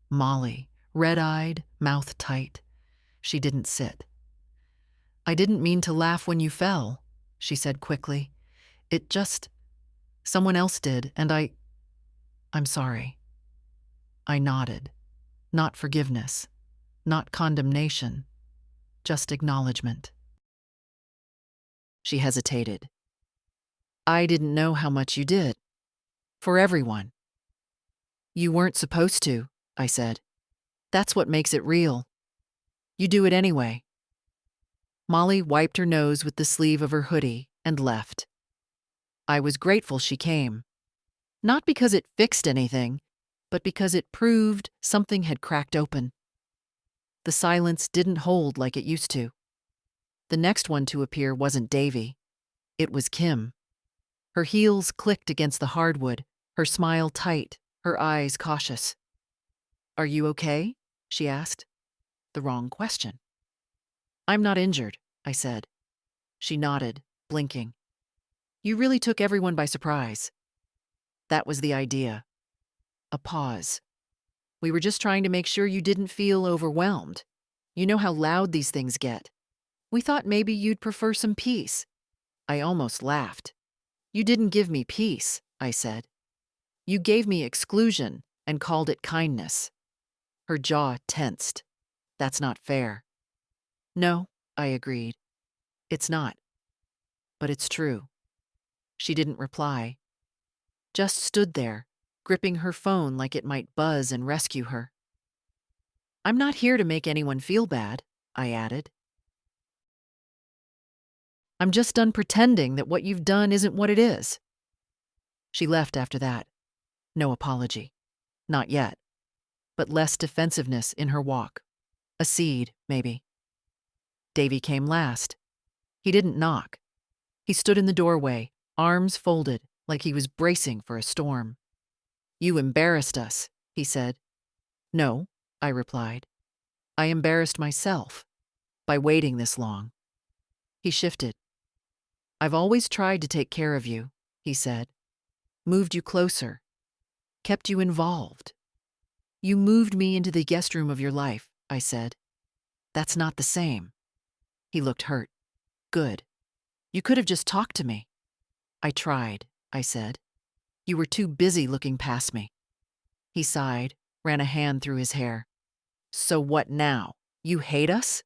Molly, red-eyed, mouth tight. She didn't sit. "I didn't mean to laugh when you fell," she said quickly. "It just... someone else did, and I'm sorry." I nodded. Not forgiveness, not condemnation, just acknowledgement. She hesitated. "I didn't know how much you did. For everyone." "You weren't supposed to," I said. "That's what makes it real. You do it anyway." Molly wiped her nose with the sleeve of her hoodie and left. I was grateful she came. Not because it fixed anything, but because it proved something had cracked open. The silence didn't hold like it used to. The next one to appear wasn't Davy. It was Kim. Her heels clicked against the hardwood, her smile tight, her eyes cautious. "Are you okay?" she asked. The wrong question. "I'm not injured," I said. She nodded, blinking. "You really took everyone by surprise." That was the idea. A pause. "We were just trying to make sure you didn't feel overwhelmed. You know how loud these things get. We thought maybe you'd prefer some peace." I almost laughed. "You didn't give me peace," I said. "You gave me exclusion and called it kindness." Her jaw tensed. "That's not fair." "No," I agreed. "It's not. But it's true." She didn't reply. Just stood there, gripping her phone like it might buzz and rescue her. "I'm not here to make anyone feel bad," I added. "I'm just done pretending that what you've done isn't what it is." She left after that. No apology. Not yet. But less defensiveness in her walk. A seed, maybe. Davy came last. He didn't knock. He stood in the doorway, arms folded, like he was bracing for a storm. "You embarrassed us," he said. "No," I replied. "I embarrassed myself by waiting this long." He shifted. "I've always tried to take care of you," he said. "Moved you closer. Kept you involved. You moved me into the guest room of your life," I said. "That's not the same." He looked hurt. "Good. You could have just talked to me." "I tried," I said. "You were too busy looking past me." He sighed, ran a hand through his hair. "So what now? You hate us?"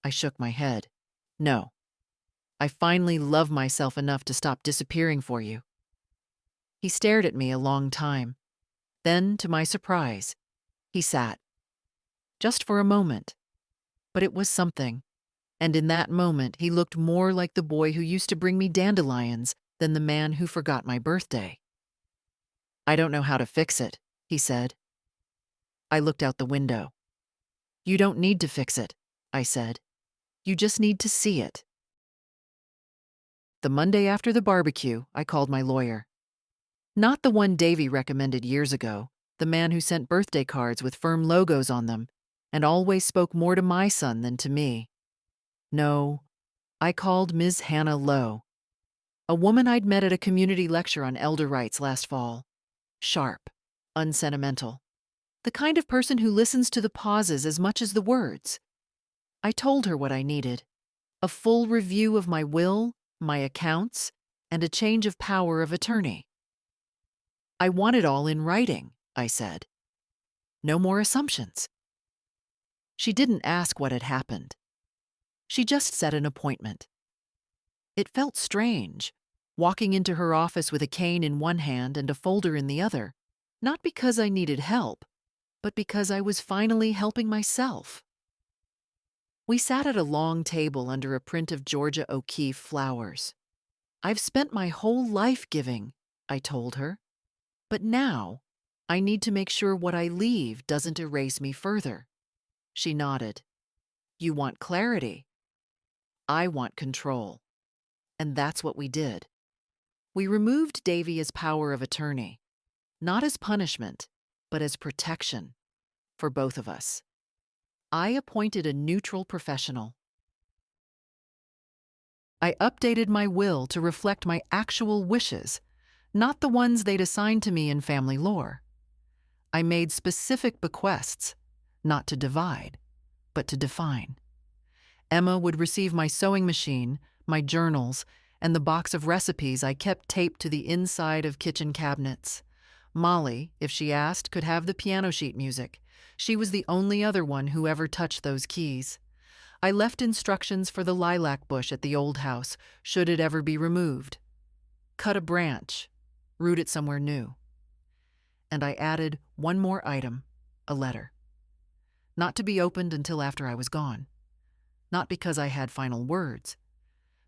I shook my head. "No. I finally love myself enough to stop disappearing for you." He stared at me a long time. Then, to my surprise, he sat. Just for a moment. But it was something. And in that moment, he looked more like the boy who used to bring me dandelions than the man who forgot my birthday. "I don't know how to fix it," he said. I looked out the window. "You don't need to fix it," I said. "You just need to see it." The Monday after the barbecue, I called my lawyer. Not the one Davy recommended years ago, the man who sent birthday cards with firm logos on them and always spoke more to my son than to me. No, I called Ms. Hannah Lowe, a woman I'd met at a community lecture on elder rights last fall. Sharp, unsentimental. The kind of person who listens to the pauses as much as the words. I told her what I needed. A full review of my will, my accounts, and a change of power of attorney. I want it all in writing, I said. No more assumptions. She didn't ask what had happened. She just set an appointment. It felt strange, walking into her office with a cane in one hand and a folder in the other, not because I needed help, but because I was finally helping myself. We sat at a long table under a print of Georgia O'Keeffe flowers. I've spent my whole life giving, I told her. But now, I need to make sure what I leave doesn't erase me further. She nodded. You want clarity. I want control. And that's what we did. We removed Davy as power of attorney, not as punishment, but as protection for both of us. I appointed a neutral professional. I updated my will to reflect my actual wishes, not the ones they'd assigned to me in family lore. I made specific bequests, not to divide, but to define. Emma would receive my sewing machine, my journals, and the box of recipes I kept taped to the inside of kitchen cabinets. Molly, if she asked, could have the piano sheet music. She was the only other one who ever touched those keys. I left instructions for the lilac bush at the old house, should it ever be removed. Cut a branch, root it somewhere new. And I added one more item, a letter. Not to be opened until after I was gone. Not because I had final words,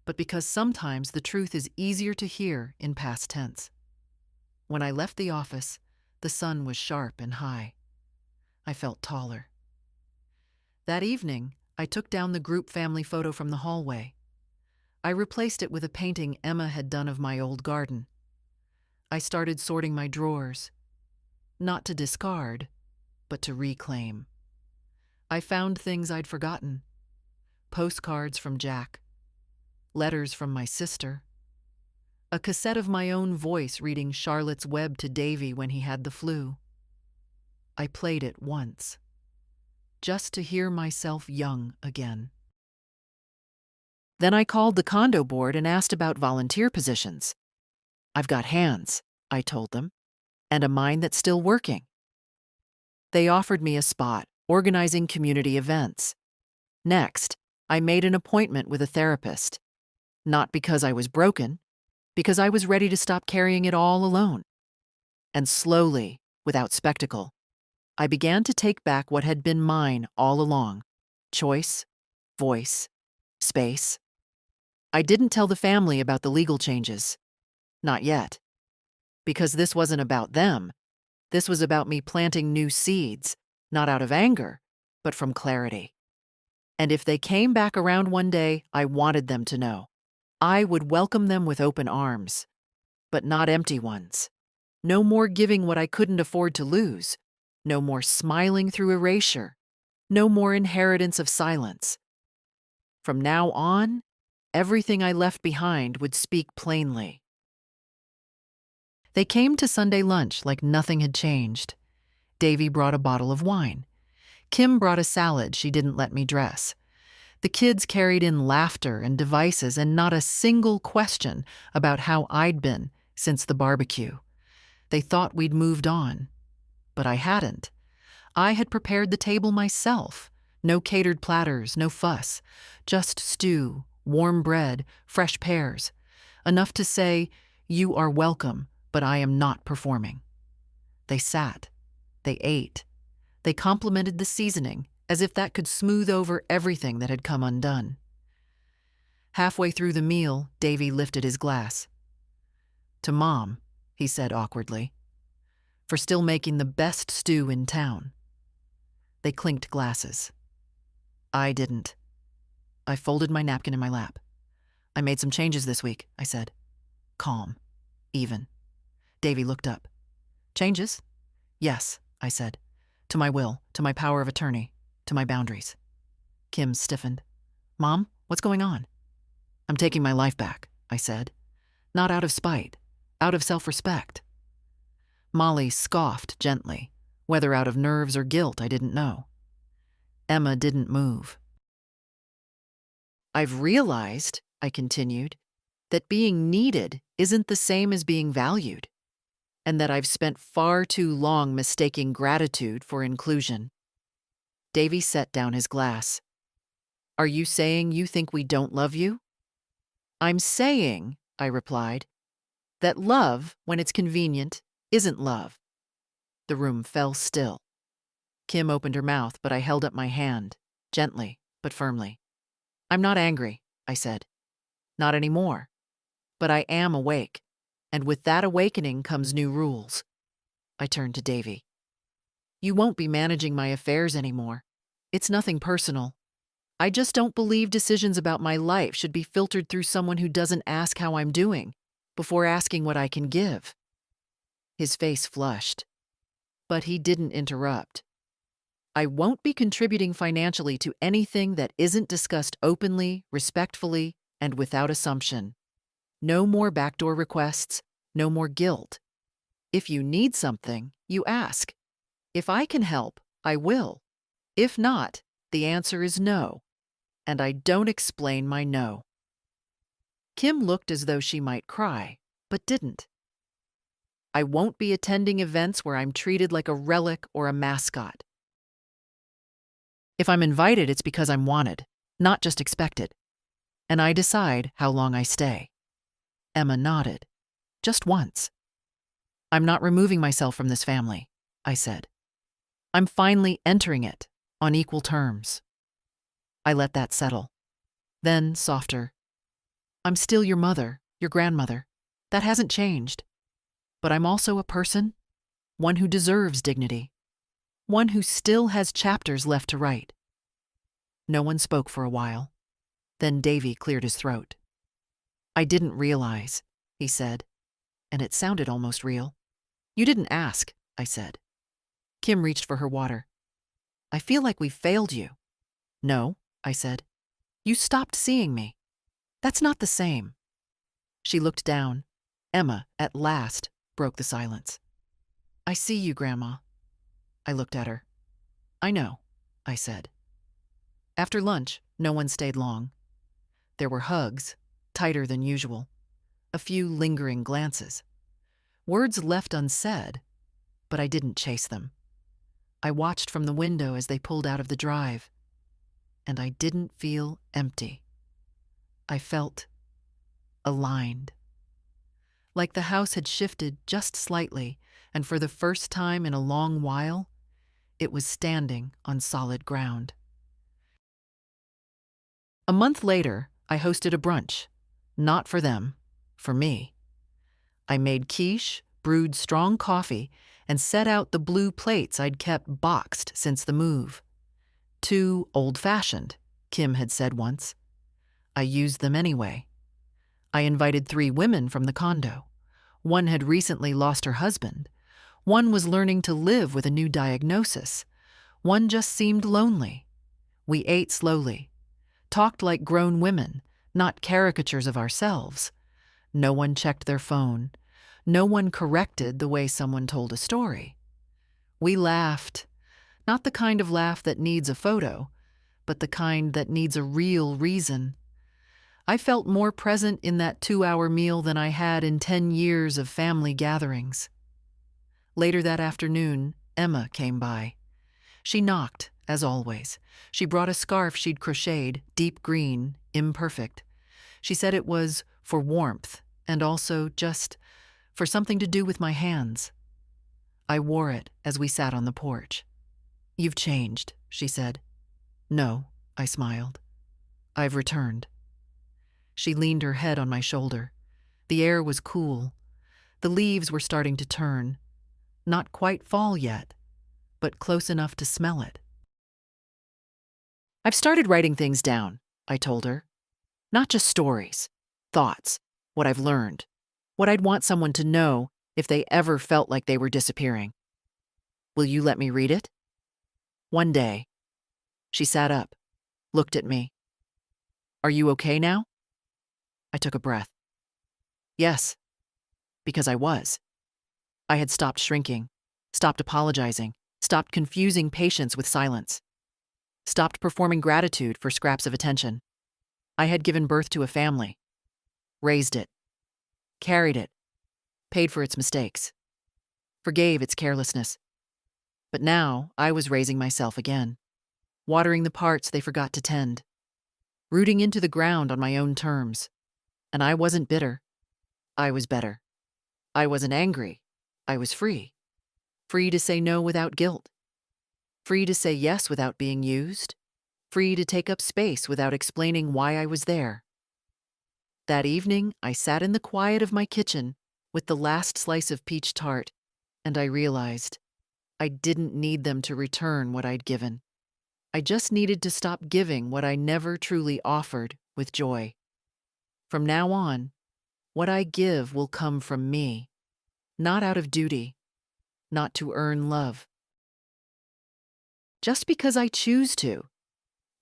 but because sometimes the truth is easier to hear in past tense. When I left the office, the sun was sharp and high. I felt taller. That evening, I took down the group family photo from the hallway. I replaced it with a painting Emma had done of my old garden. I started sorting my drawers, not to discard, but to reclaim. I found things I'd forgotten. Postcards from Jack, letters from my sister, a cassette of my own voice reading Charlotte's Web to Davy when he had the flu. I played it once, just to hear myself young again. Then I called the condo board and asked about volunteer positions. I've got hands, I told them, and a mind that's still working. They offered me a spot, organizing community events. Next, I made an appointment with a therapist. Not because I was broken, because I was ready to stop carrying it all alone. And slowly, without spectacle, I began to take back what had been mine all along: choice, voice, space. I didn't tell the family about the legal changes. Not yet. Because this wasn't about them. This was about me planting new seeds, not out of anger, but from clarity. And if they came back around one day, I wanted them to know. I would welcome them with open arms, but not empty ones. No more giving what I couldn't afford to lose. No more smiling through erasure. No more inheritance of silence. From now on, everything I left behind would speak plainly. They came to Sunday lunch like nothing had changed. Davy brought a bottle of wine. Kim brought a salad she didn't let me dress. The kids carried in laughter and devices and not a single question about how I'd been since the barbecue. They thought we'd moved on, but I hadn't. I had prepared the table myself. No catered platters, no fuss. Just stew, warm bread, fresh pears. Enough to say, you are welcome, but I am not performing. They sat. They ate. They complimented the seasoning, as if that could smooth over everything that had come undone. Halfway through the meal, Davy lifted his glass. To Mom, he said awkwardly, for still making the best stew in town. They clinked glasses. I didn't. I folded my napkin in my lap. I made some changes this week, I said. Calm. Even. Davy looked up. Changes? Yes, I said. To my will, to my power of attorney, to my boundaries. Kim stiffened. Mom, what's going on? I'm taking my life back, I said. Not out of spite, out of self-respect. Molly scoffed gently, whether out of nerves or guilt, I didn't know. Emma didn't move. I've realized, I continued, that being needed isn't the same as being valued, and that I've spent far too long mistaking gratitude for inclusion. Davy set down his glass. Are you saying you think we don't love you? I'm saying, I replied, that love, when it's convenient, isn't love. The room fell still. Kim opened her mouth, but I held up my hand, gently but firmly. I'm not angry, I said. Not anymore. but I am awake, and with that awakening comes new rules. I turned to Davy. You won't be managing my affairs anymore. It's nothing personal. I just don't believe decisions about my life should be filtered through someone who doesn't ask how I'm doing before asking what I can give. His face flushed, but he didn't interrupt. I won't be contributing financially to anything that isn't discussed openly, respectfully, and without assumption. No more backdoor requests, no more guilt. If you need something, you ask. If I can help, I will. If not, the answer is no, and I don't explain my no. Kim looked as though she might cry, but didn't. I won't be attending events where I'm treated like a relic or a mascot. If I'm invited, it's because I'm wanted, not just expected. And I decide how long I stay. Emma nodded. Just once. I'm not removing myself from this family, I said. I'm finally entering it on equal terms. I let that settle. Then, softer. I'm still your mother, your grandmother. That hasn't changed. But I'm also a person, one who deserves dignity, one who still has chapters left to write. No one spoke for a while. Then Davy cleared his throat. I didn't realize, he said, and it sounded almost real. You didn't ask, I said. Kim reached for her water. I feel like we failed you. No, I said. You stopped seeing me. That's not the same. She looked down. Emma, at last, broke the silence. I see you, Grandma. I looked at her. I know, I said. After lunch, no one stayed long. There were hugs, tighter than usual, a few lingering glances. Words left unsaid, but I didn't chase them. I watched from the window as they pulled out of the drive, and I didn't feel empty. I felt aligned. Like the house had shifted just slightly, and for the first time in a long while, it was standing on solid ground. A month later, I hosted a brunch. Not for them, for me. I made quiche, brewed strong coffee, and set out the blue plates I'd kept boxed since the move. Too old-fashioned, Kim had said once. I used them anyway. I invited 3 women from the condo. One had recently lost her husband. One was learning to live with a new diagnosis. One just seemed lonely. We ate slowly, talked like grown women, not caricatures of ourselves. No one checked their phone. No one corrected the way someone told a story. We laughed, not the kind of laugh that needs a photo, but the kind that needs a real reason. I felt more present in that 2-hour meal than I had in 10 years of family gatherings. Later that afternoon, Emma came by. She knocked, as always. She brought a scarf she'd crocheted, deep green, imperfect. She said it was for warmth and also just for something to do with my hands. I wore it as we sat on the porch. You've changed, she said. No, I smiled. I've returned. She leaned her head on my shoulder. The air was cool. The leaves were starting to turn. Not quite fall yet, but close enough to smell it. I've started writing things down, I told her. Not just stories, thoughts, what I've learned, what I'd want someone to know if they ever felt like they were disappearing. Will you let me read it? One day. She sat up, looked at me. Are you okay now? I took a breath. Yes, because I was. I had stopped shrinking, stopped apologizing, stopped confusing patience with silence, stopped performing gratitude for scraps of attention. I had given birth to a family, raised it, carried it, paid for its mistakes, forgave its carelessness. But now I was raising myself again, watering the parts they forgot to tend, rooting into the ground on my own terms. And I wasn't bitter. I was better. I wasn't angry. I was free. Free to say no without guilt. Free to say yes without being used. Free to take up space without explaining why I was there. That evening, I sat in the quiet of my kitchen with the last slice of peach tart, and I realized I didn't need them to return what I'd given. I just needed to stop giving what I never truly offered with joy. From now on, what I give will come from me, not out of duty, not to earn love. Just because I choose to.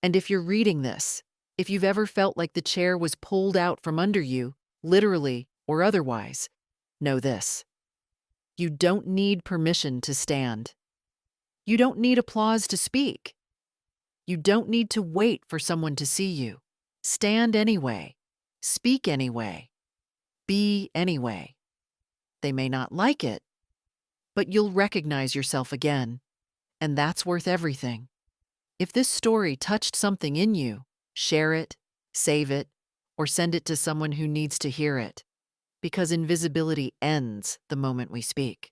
And if you're reading this, if you've ever felt like the chair was pulled out from under you, literally or otherwise, know this. You don't need permission to stand. You don't need applause to speak. You don't need to wait for someone to see you. Stand anyway. Speak anyway. Be anyway. They may not like it, but you'll recognize yourself again, and that's worth everything. If this story touched something in you, share it, save it, or send it to someone who needs to hear it, because invisibility ends the moment we speak.